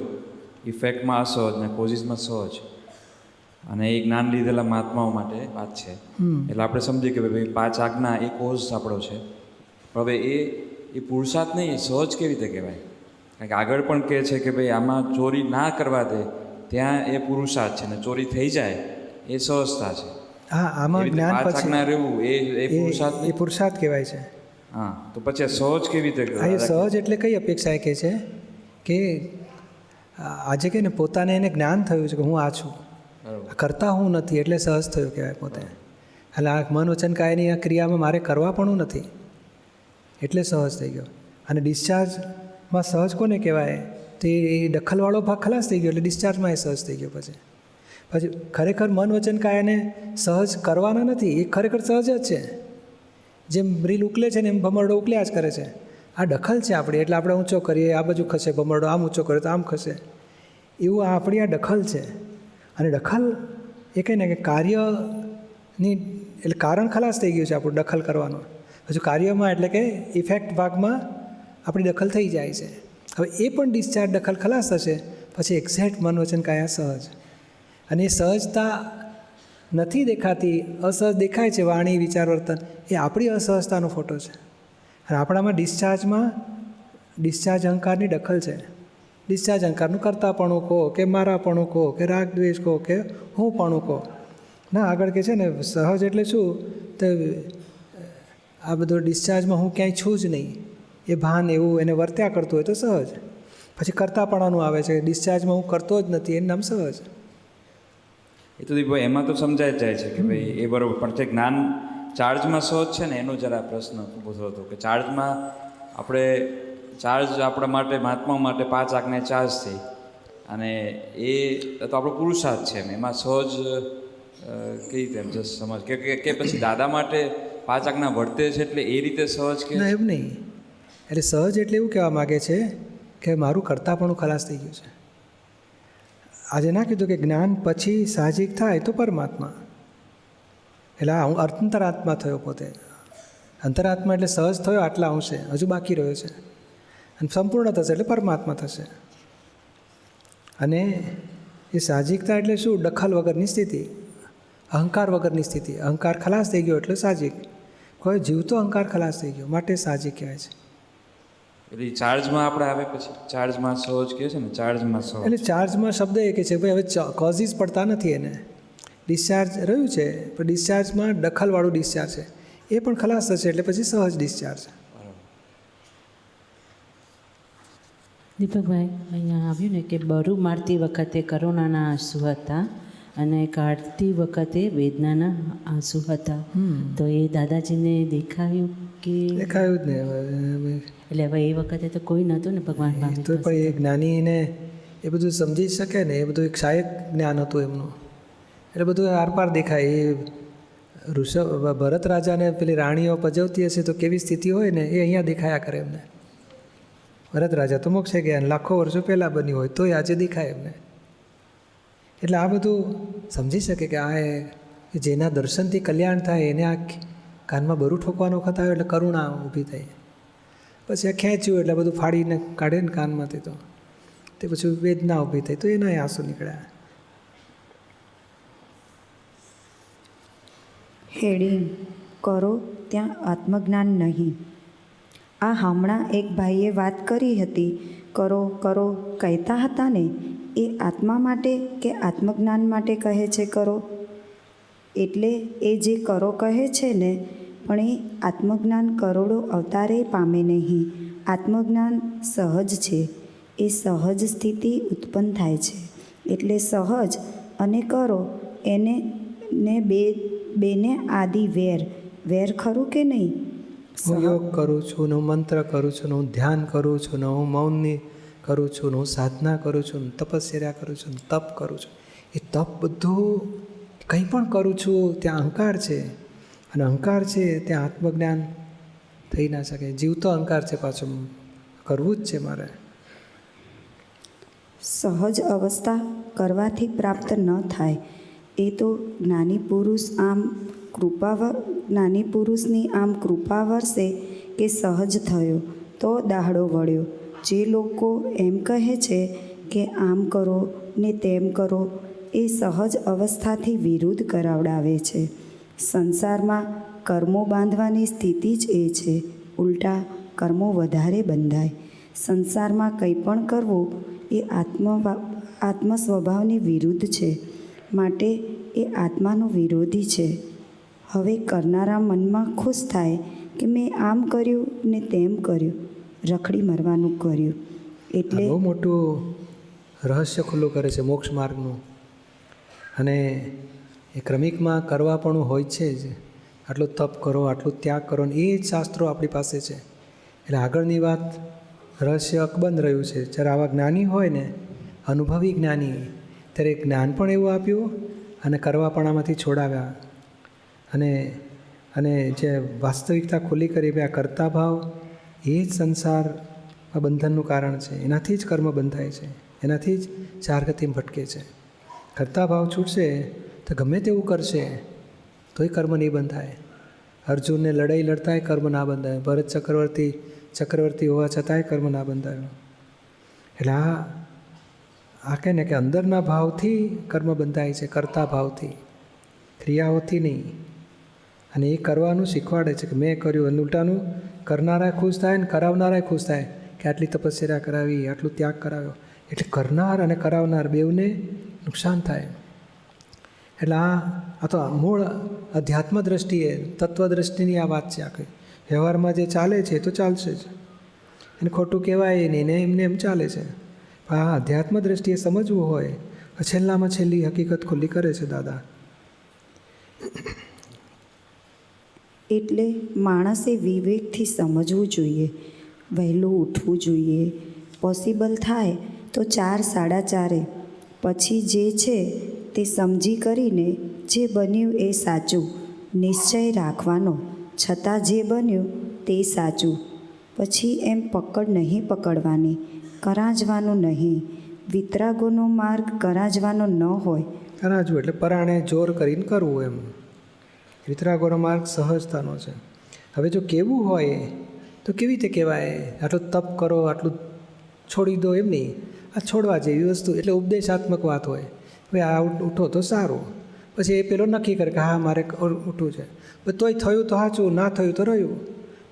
Speaker 5: ઇફેક્ટમાં અસહજ ને કોઝિસમાં સહજ. અને એ જ્ઞાન લીધેલા મહાત્માઓ માટે વાત છે. એટલે આપણે સમજીએ કે ભાઈ 5 આજ્ઞા એ કોઝ આપણો છે. હવે એ પુરુષાર્થ નહીં, એ સહજ કેવી રીતે કહેવાય? કારણ કે આગળ પણ કહે છે કે ભાઈ આમાં ચોરી ના કરવા દે ત્યાં એ પુરુષાર્થ છે, ને ચોરી થઈ જાય એ સહજતા છે.
Speaker 2: હા, આમાં જ્ઞાન
Speaker 5: 5
Speaker 2: પછી
Speaker 5: આજ્ઞા રહેવું એ પુરુષાર્થ
Speaker 2: એ પુરુષાર્થ કહેવાય છે.
Speaker 5: હા, તો પછી સહજ કેવી રીતે
Speaker 2: હા, એ સહજ એટલે કઈ અપેક્ષા એ કહે છે કે આજે કે ને પોતાને એને જ્ઞાન થયું છે કે હું આ છું, કરતા હું નથી, એટલે સહજ થયું કહેવાય પોતે. એટલે આ મન વચન કાયની આ ક્રિયામાં મારે કરવા પણ નથી, એટલે સહજ થઈ ગયો. અને ડિસ્ચાર્જમાં સહજ કોને કહેવાય? તો એ દખલવાળો ભાગ ખલાસ થઈ ગયો એટલે ડિસ્ચાર્જમાં એ સહજ થઈ ગયો. પછી ખરેખર મન વચન કાયાને સહજ કરવાના નથી, એ ખરેખર સહજ જ છે. જેમ રીલ ઉકલે છે ને એમ ભમરડો ઉકલ્યા જ કરે છે. આ દખલ છે આપણી, એટલે આપણે ઊંચો કરીએ, આ બાજુ ખસે ભમરડો, આમ ઊંચો કરે તો આમ ખસે, એવું આપણી આ દખલ છે. અને દખલ એ કહે ને કે કાર્યની એટલે કારણ ખલાસ થઈ ગયું છે આપણું દખલ કરવાનું. હજુ કાર્યમાં એટલે કે ઇફેક્ટ ભાગમાં આપણી દખલ થઈ જાય છે. હવે એ પણ ડિસ્ચાર્જ દખલ ખલાસ થશે પછી એક્ઝેક્ટ મન વચન કાયા સહજ. અને એ સહજતા નથી દેખાતી, અસહજ દેખાય છે વાણી વિચાર વર્તન, એ આપણી અસહજતાનો ફોટો છે. અને આપણામાં ડિસ્ચાર્જ અહંકારની દખલ છે. ડિસ્ચાર્જ અહંકારનું કરતાપણું કહો કે મારાપણું કહો કે રાગ દ્વેષ કહો કે હું પણ કહો ના, આગળ કે છે ને સહજ એટલે શું, તો આ બધો ડિસ્ચાર્જમાં હું ક્યાંય છું જ નહીં એ ભાન એવું એને વર્ત્યા કરતું હોય તો સહજ. પછી કરતાપણાનું આવે છે, ડિસ્ચાર્જમાં હું કરતો જ નથી, એનું નામ સહજ.
Speaker 5: એ તો દીપભાઈ એમાં તો સમજાય જ જાય છે કે ભાઈ એ બરાબર, પણ જે જ્ઞાન ચાર્જમાં સહજ છે ને એનો જરા પ્રશ્ન પૂછતો હતો કે ચાર્જમાં ચાર્જ આપણા માટે મહાત્માઓ માટે 5 આજ્ઞા ચાર્જ થઈ અને એ તો આપણો પુરુષાર્થ છે એમાં સહજ કઈ રીતે એમ જસ્ટ સમજ કે પછી દાદા માટે 5 આજ્ઞા વર્તે છે એટલે એ રીતે સહજ કે
Speaker 2: ના, એમ નહીં. એટલે સહજ એટલે એવું કહેવા માગે છે કે મારું કરતાપણું ખલાસ થઈ ગયું છે. આજે ના કીધું કે જ્ઞાન પછી સાહજિક થાય તો પરમાત્મા, એટલે હું અંતરાત્મા થયો પોતે. અંતરાત્મા એટલે સહજ થયો આટલા અંશે, હજુ બાકી રહ્યો છે અને સંપૂર્ણ થશે એટલે પરમાત્મા થશે. અને એ સાહજિકતા એટલે શું, દખલ વગરની સ્થિતિ, અહંકાર વગરની સ્થિતિ. અહંકાર ખલાસ થઈ ગયો એટલે સાહજિક. કોઈ જીવતો અહંકાર ખલાસ થઈ ગયો માટે સાહજિક કહેવાય છે.
Speaker 5: એટલે ચાર્જમાં આપણે આવે પછી ચાર્જમાં સહજ કહે છે ને, ચાર્જમાં સહજ
Speaker 2: એટલે ચાર્જમાં શબ્દ એ કે છે ભાઈ હવે કોઝિસ પડતા નથી એને, ડિસ્ચાર્જ રહ્યું છે પણ ડિસ્ચાર્જમાં દખલવાળું ડિસ્ચાર્જ છે એ પણ ખલાસ થશે એટલે પછી સહજ ડિસ્ચાર્જ.
Speaker 6: દીપકભાઈ, અહીંયા આવ્યું ને કે બરું મારતી વખતે કરુણાના આંસુ હતા અને કાઢતી વખતે વેદનાના આંસુ હતા. તો એ દાદાજીને દેખાયું કે
Speaker 2: દેખાયું જ ને.
Speaker 6: એટલે હવે એ વખતે તો કોઈ નહોતું ને ભગવાન પાસે.
Speaker 2: તો પણ એ જ્ઞાનીને એ બધું સમજી શકે ને, એ બધું એક સહાયક જ્ઞાન હતું એમનું, એટલે બધું આરપાર દેખાય. એ ભરત રાજાને પેલી રાણીઓ પજવતી હશે તો કેવી સ્થિતિ હોય ને એ અહીંયા દેખાયા કરે એમને. ભરત રાજા તો મોક્ષે ગયા, લાખો વર્ષો પહેલાં બન્યું હોય તોય આજે દેખાય એમને. એટલે આ બધું સમજી શકે કે આ જેના દર્શનથી કલ્યાણ થાય એને આ કાનમાં બરું ઠોકવાનો વખત આવ્યો એટલે કરુણા ઊભી થઈ. પછી આ ખેંચ્યું એટલે બધું ફાડીને કાઢે ને કાનમાંથી, તો તે પછી વેદના ઊભી થઈ તો એના આંસુ નીકળ્યા.
Speaker 1: હેડિંગ કરો ત્યાં આત્મજ્ઞાન નહીં. આ હમણાં એક ભાઈએ વાત કરી હતી, કરો કરો કહેતા હતા ને, એ આત્મા માટે કે આત્મજ્ઞાન માટે કહે છે કરો? એટલે એ જે કરો કહે છે ને, પણ એ આત્મજ્ઞાન કરોડો અવતારે પામે નહીં. આત્મજ્ઞાન સહજ છે, એ સહજ સ્થિતિ ઉત્પન્ન થાય છે. એટલે સહજ અને કરો એને ને બેને આદિ વેર ખરું કે નહીં?
Speaker 2: હું યોગ કરું છું ને, હું મંત્ર કરું છું ને, હું ધ્યાન કરું છું ને, હું મૌનની કરું છું ને, હું સાધના કરું છું ને, તપસ્યા કરું છું ને, તપ કરું છું. એ તપ બધું કંઈ પણ કરું છું ત્યાં અહંકાર છે, અને અહંકાર છે ત્યાં આત્મજ્ઞાન થઈ ના શકે. જીવતો અહંકાર છે, પાછું કરવું જ છે મારે.
Speaker 1: સહજ અવસ્થા કરવાથી પ્રાપ્ત ન થાય. એ તો જ્ઞાની પુરુષની આમ કૃપા વરસે કે સહજ થયો તો દાહડો વળ્યો. જે લોકો એમ કહે છે કે આમ કરો ને તેમ કરો, એ સહજ અવસ્થાથી વિરુદ્ધ કરાવડાવે છે. સંસારમાં કર્મો બાંધવાની સ્થિતિ જ એ છે. ઉલટા કર્મો વધારે બંધાય. સંસારમાં કંઈ પણ કરવું એ આત્મ સ્વભાવની વિરુદ્ધ છે, માટે એ આત્માનો વિરોધી છે. હવે કરનારા મનમાં ખુશ થાય કે મેં આમ કર્યું ને તેમ કર્યું, રખડી મરવાનું કર્યું. એટલે
Speaker 2: બહુ મોટું રહસ્ય ખુલ્લું કરે છે મોક્ષ માર્ગનું. અને એ ક્રમિકમાં કરવા પણ હોય છે જ. આટલું તપ કરો, આટલું ત્યાગ કરો, ને એ જ શાસ્ત્રો આપણી પાસે છે. એટલે આગળની વાત રહસ્ય અકબંધ રહ્યું છે. જ્યારે આવા જ્ઞાની હોય ને, અનુભવી જ્ઞાની, ત્યારે જ્ઞાન પણ એવું આપ્યું અને કરવાપણામાંથી છોડાવ્યા. અને અને જે વાસ્તવિકતા ખુલ્લી કરી ભાઈ આ કરતા ભાવ એ જ સંસારમાં બંધનનું કારણ છે. એનાથી જ કર્મ બંધાય છે, એનાથી જ ચાર ગતિમાં ભટકે છે. કરતા ભાવ છૂટશે તો ગમે તેવું કરશે તોય કર્મ નહીં બંધાય. અર્જુનને લડાઈ લડતાંય કર્મ ના બંધાય, ભરત ચક્રવર્તી હોવા છતાંય કર્મ ના બંધાયો. એટલે આ કહે ને કે અંદરના ભાવથી કર્મ બંધાય છે, કરતા ભાવથી, ક્રિયાઓથી નહીં. અને એ કરવાનું શીખવાડે છે કે મેં કર્યું, અને ઉલટાનું કરનારા ખુશ થાય ને કરાવનારાય ખુશ થાય કે આટલી તપસ્યા કરાવી, આટલું ત્યાગ કરાવ્યો. એટલે કરનાર અને કરાવનાર બેઉને નુકસાન થાય. એટલે આ તો મૂળ અધ્યાત્મ દ્રષ્ટિએ, તત્વદ્રષ્ટિની આ વાત છે. આખી વ્યવહારમાં જે ચાલે છે તો ચાલશે જ, એને ખોટું કહેવાય નહીં ને એમને એમ ચાલે છે. પણ આ અધ્યાત્મ દ્રષ્ટિએ સમજવું હોય તો છેલ્લામાં છેલ્લી હકીકત ખુલ્લી કરે છે દાદા.
Speaker 1: એટલે માણસે વિવેકથી સમજવું જોઈએ, વહેલું ઉઠવું જોઈએ, પોસિબલ થાય તો 4, 4:30 પછી જે છે તે સમજી કરીને જે બન્યું એ સાચું નિશ્ચય રાખવાનો, છતાં જે બન્યું તે સાચું. પછી એમ પકડ નહીં પકડવાની, કરાંજવાનું નહીં. વિતરાગોનો માર્ગ કરાંજવાનો ન હોય.
Speaker 2: કરાંજવું એટલે પરાણે જોર કરીને કરવું એમ. વિતરાગોનો માર્ગ સહજતાનો છે. હવે જો કેવું હોય તો કેવી રીતે કહેવાય? આટલું તપ કરો, આટલું છોડી દો, એમ નહીં. આ છોડવા જેવી વસ્તુ એટલે ઉપદેશાત્મક વાત હોય. હવે આ ઉઠો તો સારું, પછી એ પેલો નક્કી કરે કે હા મારે ઉઠવું છે. તોય થયું તો સાચું, ના થયું તો રહ્યું.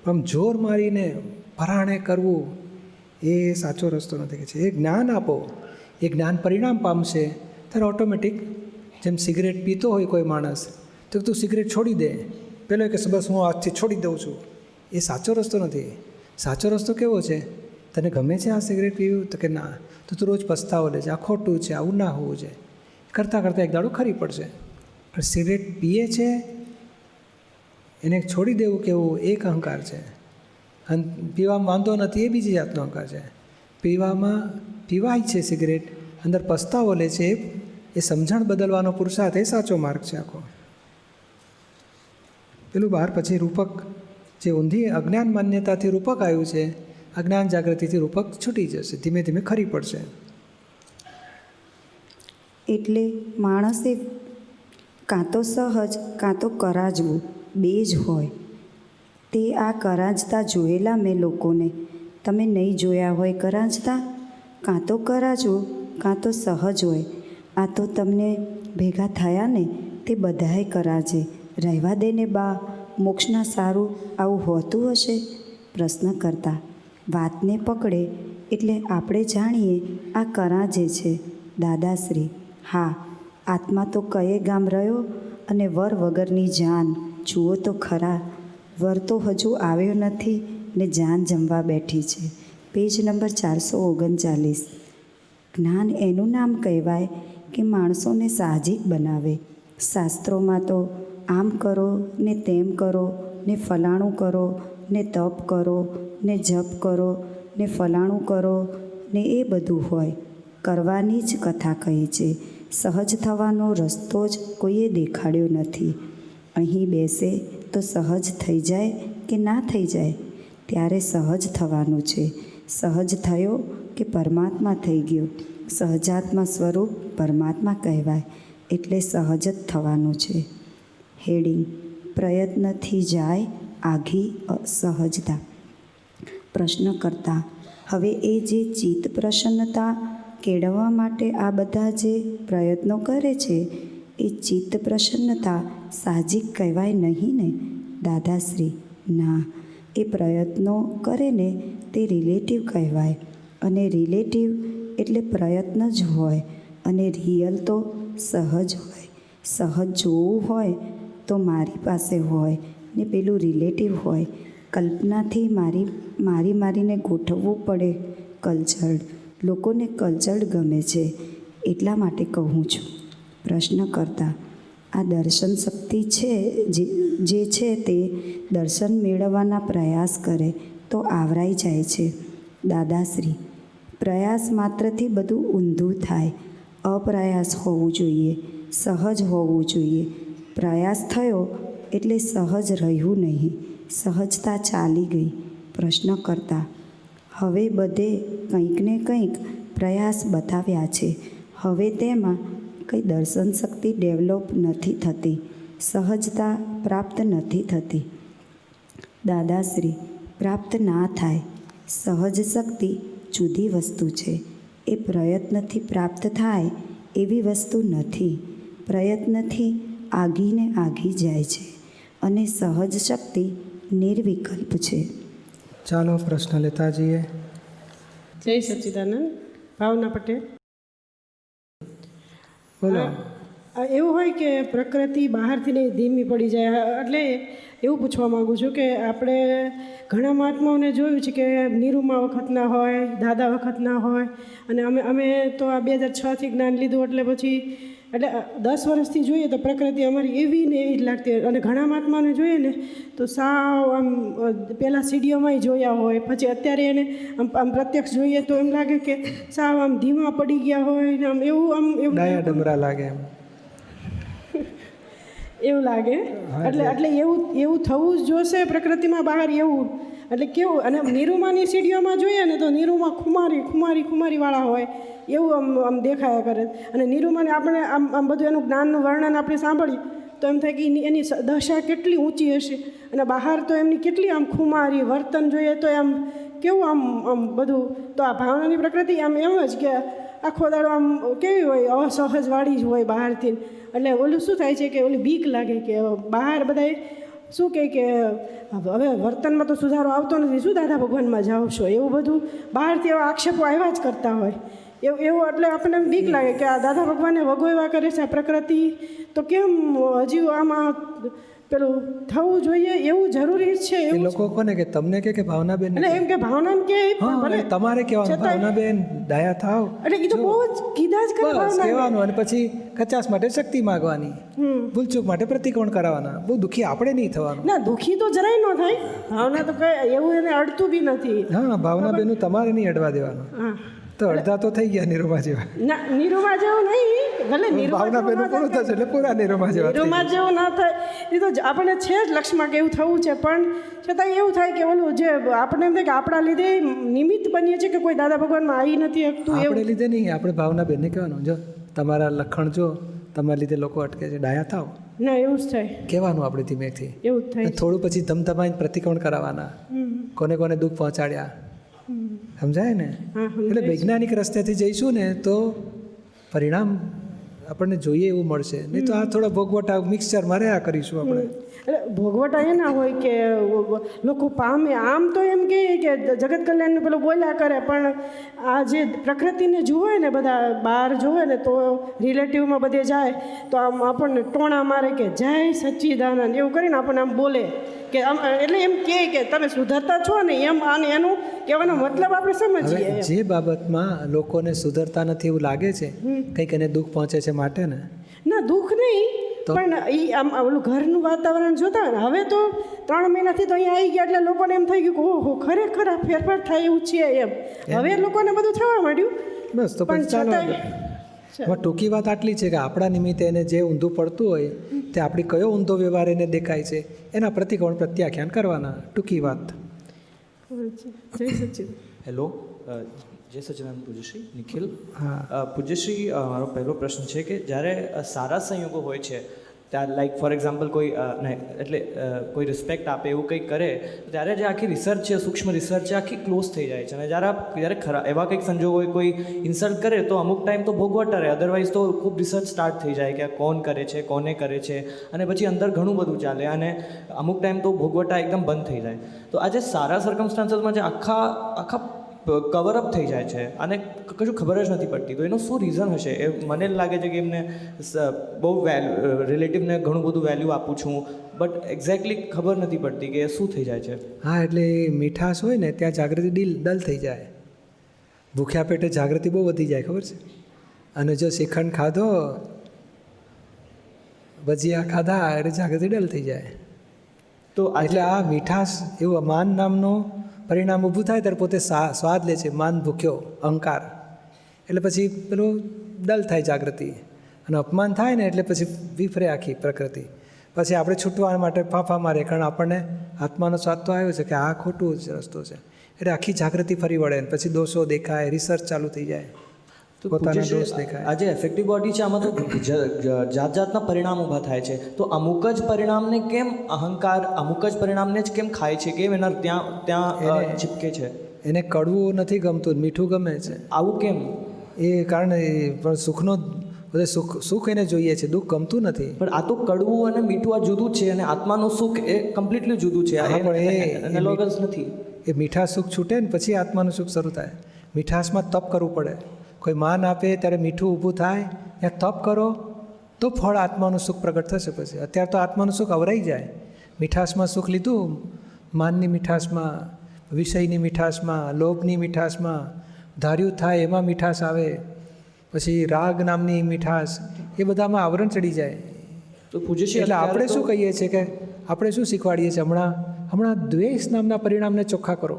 Speaker 2: આમ જોર મારીને પરાણે કરવું એ સાચો રસ્તો નથી. કે છે એ જ્ઞાન આપો, એ જ્ઞાન પરિણામ પામશે ત્યારે ઓટોમેટિક. જેમ સિગરેટ પીતો હોય કોઈ માણસ તો તું સિગરેટ છોડી દે, પેલો કે બસ હું આજથી છોડી દઉં છું, એ સાચો રસ્તો નથી. સાચો રસ્તો કેવો છે? તને ગમે છે આ સિગરેટ પીવું? તો કે ના, તો તું રોજ પસ્તાવો લે છે, આ ખોટું છે, આવું ના હોવું છે. કરતાં કરતાં એક દાડો ખરી પડશે. પણ સિગરેટ પીએ છે એને છોડી દેવું કેવું એક અહંકાર છે, અને પીવામાં વાંધો નથી એ બીજી જાતનો અહંકાર છે. પીવાય છે સિગરેટ, અંદર પસ્તાવો લે છે, એ સમજણ બદલવાનો પુરુષાર્થ એ સાચો માર્ગ છે આખો. પેલું બહાર પછી રૂપક, જે ઊંધી અજ્ઞાન માન્યતાથી રૂપક આવ્યું છે, અજ્ઞાન જાગૃતિથી રૂપક છૂટી જશે, ધીમે ધીમે ખરી પડશે.
Speaker 1: એટલે માણસે કાં તો સહજ કાં તો કરાજવું બે જ હોય. તે આ કરાજતા જોયેલા મેં લોકોને. તમે નહીં જોયા હોય કરાજતા? કાં તો કરાજવું કાં તો સહજ હોય. આ તો તમને ભેગા થયા ને તે બધાએ કરાજે. રહેવા દે ને બા, મોક્ષના સારું આવું હોતું હશે? પ્રશ્ન કરતા વાતને પકડે એટલે આપણે જાણીએ આ કરાજે છે. દાદાશ્રી: હા, આત્મા તો કયે ગામ રહ્યો અને વર વગરની જાન. જુઓ તો ખરા, વર તો હજુ આવ્યો નથી ને જાન જમવા બેઠી છે. Page number 439. જ્ઞાન એનું નામ કહેવાય કે માણસોને સાહજિક બનાવે. શાસ્ત્રોમાં તો આમ કરો ને તેમ કરો ને ફલાણું કરો ને તપ કરો ને જપ કરો ને ફલાણું કરો ને એ બધું હોય. કરવાની જ કથા કહી છે. સહજ થવાનો રસ્તો જ કોઈએ દેખાડ્યો નથી. અહીં બેસે તો સહજ થઈ જાય કે ના થઈ જાય? ત્યારે સહજ થવાનું છે. સહજ થયો કે પરમાત્મા થઈ ગયો. સહજાત્મા સ્વરૂપ પરમાત્મા કહેવાય, એટલે સહજ જ થવાનું છે. હેડિંગ: પ્રયત્નથી જાય આઘી સહજતા. પ્રશ્ન કરતા: હવે એ જે ચિત્ત પ્રસન્નતા કેળવવા માટે આ બધા જે પ્રયત્નો કરે છે એ ચિત્ત પ્રસન્નતા સાહજિક કહેવાય નહીં ને? દાદાશ્રી: ના, એ પ્રયત્નો કરે ને તે રિલેટિવ કહેવાય. અને રિલેટિવ એટલે પ્રયત્ન જ હોય, અને રિયલ તો સહજ હોય. સહજ જોવું હોય તો મારી પાસે હોય ને પેલું રિલેટિવ હોય. કલ્પનાથી મારીને ગોઠવવું પડે. કલ્ચર્ડ લોકોને કલ્ચર્ડ ગમે છે, એટલા માટે કહું છું. પ્રશ્ન કરતા: આ દર્શન શક્તિ છે જે છે તે દર્શન મેળવવાના પ્રયાસ કરે તો આવરાઈ જાય છે. દાદાશ્રી: પ્રયાસ માત્રથી બધું ઊંધું થાય. અપ્રયાસ હોવું જોઈએ, સહજ હોવું જોઈએ. પ્રયાસ થયો એટલે સહજ રહ્યું નહીં, સહજતા ચાલી ગઈ. પ્રશ્ન કરતા: હવે બધે કંઈક ને કંઈક પ્રયાસ બતાવ્યા છે, હવે તેમાં કંઈ દર્શન શક્તિ ડેવલપ નથી થતી, સહજતા પ્રાપ્ત નથી થતી. દાદાશ્રી: પ્રાપ્ત ના થાય. સહજ શક્તિ જુદી વસ્તુ છે, એ પ્રયત્નથી પ્રાપ્ત થાય એવી વસ્તુ નથી. પ્રયત્નથી આગીને આગી જાય છે અને સહજ શક્તિ નિર્વિકલ્પ છે.
Speaker 2: ચાલો પ્રશ્ન લેતા જઈએ.
Speaker 7: જય સચ્ચિદાનંદ. ભાવના પટેલ.
Speaker 2: બોલો.
Speaker 7: એવું હોય કે પ્રકૃતિ બહારથી નહીં ધીમી પડી જાય, એટલે એવું પૂછવા માગું છું કે આપણે ઘણા મહાત્માઓને જોયું છે કે નિરૂમા વખતના હોય, દાદા વખતના હોય, અને અમે તો આ 2006થી જ્ઞાન લીધું એટલે પછી 10 વર્ષથી જોઈએ તો પ્રકૃતિ અમારી એવી ને એવી જ લાગતી હોય. અને ઘણા મહાત્માઓને જોઈએ ને તો સાવ આમ પહેલાં સીડીઓમાંય જોયા હોય, પછી અત્યારે એને આમ પ્રત્યક્ષ જોઈએ તો એમ લાગે કે સાવ આમ ધીમા પડી ગયા હોય ને આમ એવું
Speaker 2: ડાયા ડમરા લાગે એમ
Speaker 7: એવું લાગે. એટલે એવું થવું જ જોશે પ્રકૃતિમાં બહાર એવું. એટલે કેવું, અને નિરૂમાની સીડીઓમાં જોઈએ ને તો નિરૂમા ખુમારીવાળા હોય એવું આમ દેખાયા કરે. અને નિરૂમાને આપણે આમ બધું એનું જ્ઞાનનું વર્ણન આપણે સાંભળીએ તો એમ થાય કે એની દશા કેટલી ઊંચી હશે, અને બહાર તો એમની કેટલી આમ ખુમારી વર્તન જોઈએ તો આમ કેવું આમ બધું. તો આ ભાવનાની પ્રકૃતિ આમ એમ જ કે આખો દાડો આમ કેવી હોય, અસહજવાળી જ હોય બહારથી. એટલે ઓલું શું થાય છે કે ઓલી બીક લાગે કે બહાર બધાએ શું કહે કે હવે વર્તનમાં તો સુધારો આવતો નથી, શું દાદા ભગવાનમાં જાઓ છો, એવું બધું બહારથી એવા આક્ષેપો આવ્યા જ કરતા હોય એવું. એટલે આપણને બીક લાગે કે આ દાદા ભગવાનને વગોયવા કરે છે આ પ્રકૃતિ, તો કેમ હજી આમાં પેલું થવું જોઈએ, એવું જરૂરી છે.
Speaker 2: એ લોકો કોને કે તમને કે ભાવનાબેન?
Speaker 7: એટલે એમ કે ભાવનાને કે
Speaker 2: ભલે તમારે કહેવાનું ભાવનાબેન ડાયા થાવ,
Speaker 7: એટલે એ તો બહુ જ કીધા જ કરે ભાવના
Speaker 2: કહેવાનું. અને પછી કચાસ માટે શક્તિ માગવાની, ભૂલચૂક માટે પ્રતિક્રમણ કરાવવાના. બહુ દુઃખી આપણે નહીં થવાનું.
Speaker 7: ના, દુઃખી તો જરાય ન થાય. ભાવના તો કઈ એવું એને અડતું બી નથી.
Speaker 2: હા, ભાવનાબેનનું તમારે નહીં અડવા દેવાનું.
Speaker 7: હા,
Speaker 2: તો અડધા તો થઈ ગયા નિરૂમા જેવા.
Speaker 7: ના, નિરૂમા જેવું નહીં, ભલે
Speaker 2: ભાવનાબેનનું પૂરું થશે એટલે પૂરા નિરૂમા જેવા.
Speaker 7: નિરૂમા જેવું ના થાય એ તો આપણને છે જ લક્ષ્યમાં કે એવું થવું છે, પણ છતાં એવું થાય કે ઓલું જે આપણે એમ થાય કે આપણા લીધે નિમિત્ત બનીએ છીએ કે કોઈ દાદા ભગવાનમાં આવી નથી શકતું.
Speaker 2: આપણે લીધે નહીં, આપણે ભાવનાબેનને કહેવાનું, જો તમારા લખણ જો તમારા લીધે લોકો અટકે છે, ડાયા થાવ.
Speaker 7: ના, એવું જ થાય,
Speaker 2: કહેવાનું આપણે ધીમેથી.
Speaker 7: એવું જ થાય.
Speaker 2: થોડું પછી ધમધમાઈને પ્રતિક્રમણ કરાવવાના, કોને કોને દુઃખ પહોંચાડ્યા, સમજાય ને? એટલે વૈજ્ઞાનિક રસ્તેથી જઈશું ને તો પરિણામ આપણને જોઈએ એવું મળશે. નહીં તો આ થોડા ભોગવટા મિક્સચરમાં રહ્યા કરીશું આપણે.
Speaker 7: એટલે ભોગવટા એ ના હોય કે લોકો પામે. આમ તો એમ કહે કે જગત કલ્યાણને પેલો બોલ્યા કરે, પણ આ જે પ્રકૃતિને જુએ ને બધા બહાર જુએ ને તો રિલેટિવમાં બધે જાય તો આમ આપણને ટોણા મારે કે જય સચ્ચિદાનંદ એવું કરીને આપણને આમ બોલે કે આમ. એટલે એમ કહે કે તમે સુધરતા છો ને એમ, આને એનું કહેવાનો મતલબ આપણે સમજીએ.
Speaker 2: જે બાબતમાં લોકોને સુધરતા નથી એવું લાગે છે, કંઈક એને દુઃખ પહોંચે છે માટે ને.
Speaker 7: ના, દુઃખ નહીં, પણ એ આમ ઓલું ઘરનું વાતાવરણ જોતા ને હવે તો 3 મહિનાથી તો અહીંયા આવી ગયા એટલે લોકોને એમ થઈ ગયું કે ઓહો ખરેખર આ ફેરફાર થાય એવું છે એમ. હવે લોકોને બધું થવા માંડ્યું.
Speaker 2: બસ તો પછી ચાલો. ટૂંકી વાત આટલી છે કે આપણા નિમિત્તે એને જે ઊંધું પડતું હોય તે આપણી કયો ઊંધો વ્યવહાર એને દેખાય છે એના પ્રતિકોણ પ્રત્યાખ્યાન કરવાના. ટૂંકી વાત.
Speaker 7: જય સચ્ચિદ.
Speaker 8: હેલો, જય સચ્ચિદાનંદ પૂજ્યશ્રી. નિખિલ.
Speaker 2: હા
Speaker 8: પૂજ્યશ્રી, મારો પહેલો પ્રશ્ન છે કે જ્યારે સારા સંયોગો હોય છે ત્યારે લાઈક ફોર એક્ઝામ્પલ કોઈ એટલે કોઈ રિસ્પેક્ટ આપે એવું કંઈક કરે ત્યારે જે આખી રિસર્ચ છે, સૂક્ષ્મ રિસર્ચ છે, આખી ક્લોઝ થઈ જાય છે. અને જ્યારે એવા કંઈક સંજોગો હોય, કોઈ ઇન્સલ્ટ કરે તો અમુક ટાઈમ તો ભોગવટા રહે, અદરવાઇઝ તો ખૂબ રિસર્ચ સ્ટાર્ટ થઈ જાય કે કોણ કરે છે, કોને કરે છે, અને પછી અંદર ઘણું બધું ચાલે અને અમુક ટાઈમ તો ભોગવટા એકદમ બંધ થઈ જાય. તો આજે સારા સર્કમસ્ટાન્સીસમાં જે આખા કવરઅપ થઈ જાય છે અને કશું ખબર જ નથી પડતી, તો એનું શું રીઝન હશે? એ મને લાગે છે કે એમને બહુ રિલેટિવને ઘણું બધું વેલ્યુ આપું છું, બટ એક્ઝેક્ટલી ખબર નથી પડતી કે શું થઈ જાય છે.
Speaker 2: હા, એટલે મીઠાશ હોય ને ત્યાં જાગૃતિ ડલ થઈ જાય. ભૂખ્યા પેટે જાગૃતિ બહુ વધી જાય, ખબર છે? અને જો શ્રીખંડ ખાધો, ભજીયા ખાધા એટલે જાગૃતિ ડલ થઈ જાય.
Speaker 8: તો
Speaker 2: એટલે આ મીઠાશ એવું માન નામનો પરિણામ ઊભું થાય ત્યારે પોતે સ્વાદ લે છે. માન ભૂખ્યો, અહંકાર, એટલે પછી પેલું ડલ થાય જાગૃતિ, અને અપમાન થાય ને એટલે પછી વિફરે આખી પ્રકૃતિ. પછી આપણે છૂટવા માટે ફાંફા મારે, કારણ આપણને આત્માનો સ્વાદ તો આવ્યો છે કે આ ખોટું જ રસ્તો છે, એટલે આખી જાગૃતિ ફરી વળે, પછી દોષો દેખાય, રિસર્ચ ચાલુ થઈ જાય,
Speaker 8: તો
Speaker 2: પોતાના દોષ દેખાય.
Speaker 8: આ જે એફેક્ટિવ બોડી છે આમાં તો જાત જાતના પરિણામ ઊભા થાય છે. તો અમુક જ પરિણામને કેમ અહંકાર અમુક જ પરિણામને જ કેમ ખાય છે, કેમ એના ત્યાં ચીપકે છે?
Speaker 2: એને કડવું નથી ગમતું, મીઠું ગમે છે.
Speaker 8: આવું કેમ?
Speaker 2: એ કારણે પણ સુખનો બધે સુખ એને જોઈએ છે, દુઃખ ગમતું નથી.
Speaker 8: પણ આ તો કડવું અને મીઠું આ જુદું છે, અને આત્માનું સુખ એ કમ્પ્લીટલી જુદું છે.
Speaker 2: હા, પણ
Speaker 8: એનાલોગસ નથી.
Speaker 2: એ મીઠા સુખ છૂટે ને પછી આત્માનું સુખ શરૂ થાય. મીઠાશમાં તપ કરવું પડે. કોઈ માન આપે ત્યારે મીઠું ઊભું થાય, ત્યાં તપ કરો તો ફળ આત્માનું સુખ પ્રગટ થશે. પછી અત્યારે તો આત્માનું સુખ અવરાઈ જાય. મીઠાશમાં સુખ લીધું, માનની મીઠાશમાં, વિષયની મીઠાશમાં, લોભની મીઠાશમાં, ધાર્યું થાય એમાં મીઠાશ આવે, પછી રાગ નામની મીઠાશ, એ બધામાં આવરણ ચડી જાય.
Speaker 8: તો પૂજ્યશ્રી,
Speaker 2: એટલે આપણે શું કહીએ છીએ કે આપણે શું શીખવાડીએ છીએ હમણાં દ્વેષ નામના પરિણામને ચોખ્ખા કરો,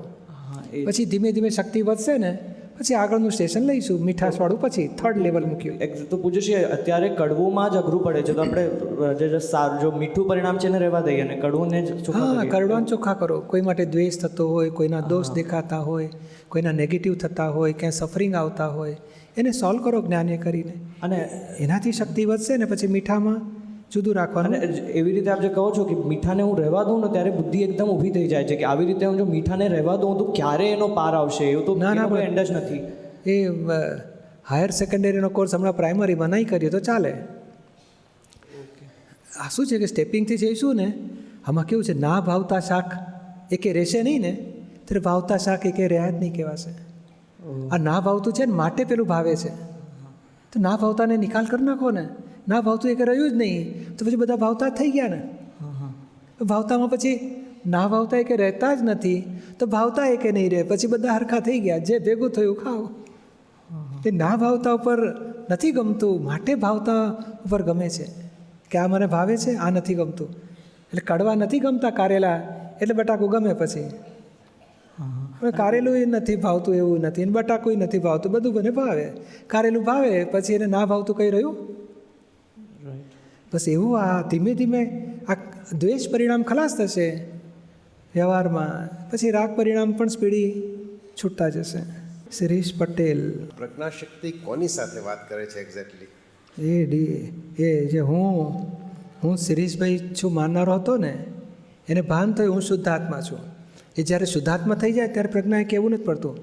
Speaker 2: પછી ધીમે ધીમે શક્તિ વધશે ને પછી આગળનું સ્ટેશન લઈશું મીઠાશવાળું, પછી થર્ડ લેવલ મૂક્યું.
Speaker 8: તો પૂજ્યશ્રી, અત્યારે કડવુંમાં જ અઘરું પડે છે, તો આપણે જે સારું જો મીઠું પરિણામ છે એને રહેવા દઈએ અને કડવુંને જ ચોખ્ખા કરીએ.
Speaker 2: કડવાને ચોખ્ખા કરો. કોઈ માટે દ્વેષ થતો હોય, કોઈના દોષ દેખાતા હોય, કોઈના નેગેટિવ થતા હોય, ક્યાંય સફરિંગ આવતા હોય, એને સોલ્વ કરો જ્ઞાને કરીને, અને એનાથી શક્તિ વધશે ને પછી મીઠામાં જુદું રાખવાનું.
Speaker 8: અને એવી રીતે આપ જે કહો છો કે મીઠાને હું રહેવા દઉં ને ત્યારે બુદ્ધિ એકદમ ઊભી થઈ જાય છે કે આવી રીતે હું જો મીઠાને રહેવા દઉં તો ક્યારે એનો પાર આવશે, એવું તો ના એન્ડ જ નથી.
Speaker 2: એ હાયર સેકન્ડરીનો કોર્સ હમણાં પ્રાઇમરીમાં નહીં કર્યો તો ચાલે. આ શું છે કે સ્ટેપિંગથી જઈશું ને, આમાં કેવું છે, ના ભાવતા શાક એકે રહેશે નહીં ને ત્યારે ભાવતા શાક એકે રહ્યા જ નહીં કહેવાશે. આ ના ભાવતું છે ને માટે પેલું ભાવે છે, તો ના ભાવતાને નિકાલ કરી નાખો ને. ના ભાવતું એક રહ્યું જ નહીં તો પછી બધા ભાવતા થઈ ગયા ને. ભાવતામાં પછી ના ભાવતા એકે રહેતા જ નથી તો ભાવતા એકે નહીં રહે, પછી બધા હરખા થઈ ગયા, જે ભેગું થયું ખાઓ. એ ના ભાવતા ઉપર નથી ગમતું, માટે ભાવતા ઉપર ગમે છે કે આ મને ભાવે છે, આ નથી ગમતું. એટલે કડવા નથી ગમતા કારેલા એટલે બટાકું ગમે. પછી કારેલું નથી ભાવતું એવું નથી, અને બટાકું નથી ભાવતું, બધું મને ભાવે. કારેલું ભાવે પછી એને ના ભાવતું કઈ રહ્યું. બસ એવું આ ધીમે ધીમે આ દ્વેષ પરિણામ ખલાસ થશે વ્યવહારમાં, પછી રાગ પરિણામ પણ સ્પીડી છૂટતા જશે. શિરીષ પટેલ.
Speaker 9: પ્રજ્ઞાશક્તિ કોની સાથે વાત કરે છે એક્ઝેક્ટલી?
Speaker 2: એ જે હું શિરીષભાઈ છું માનનારો હતો ને, એને ભાન થયું હું શુદ્ધાત્મા છું. એ જ્યારે શુદ્ધાત્મા થઈ જાય ત્યારે પ્રજ્ઞાએ કહેવું નથી પડતું.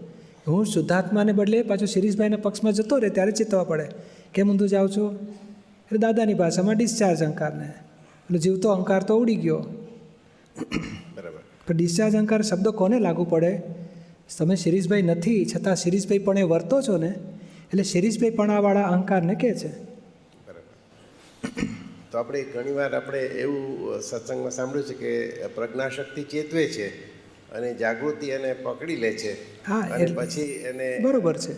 Speaker 2: હું શુદ્ધાત્માને બદલે પાછું શિરીષભાઈના પક્ષમાં જતો રહે ત્યારે ચિતવા પડે કેમ ઊંધું જાઉં છું. એટલે દાદાની ભાષામાં ડિસ્ચાર્જ અહંકારને, એટલે જીવતો અહંકાર તો ઉડી ગયો.
Speaker 9: બરાબર.
Speaker 2: પણ ડિસ્ચાર્જ અહંકાર શબ્દ કોને લાગુ પડે? તમે શિરીષભાઈ નથી છતાં શિરીષભાઈ પણ એ વર્તો છો ને, એટલે શિરીષભાઈ પણાવાળા અહંકારને કહે છે.
Speaker 9: બરાબર. તો આપણે ઘણીવાર આપણે એવું સત્સંગમાં સાંભળ્યું છે કે પ્રજ્ઞાશક્તિ ચેતવે છે અને જાગૃતિ એને પકડી લે છે.
Speaker 2: હા,
Speaker 9: અને પછી એને
Speaker 2: બરોબર છે.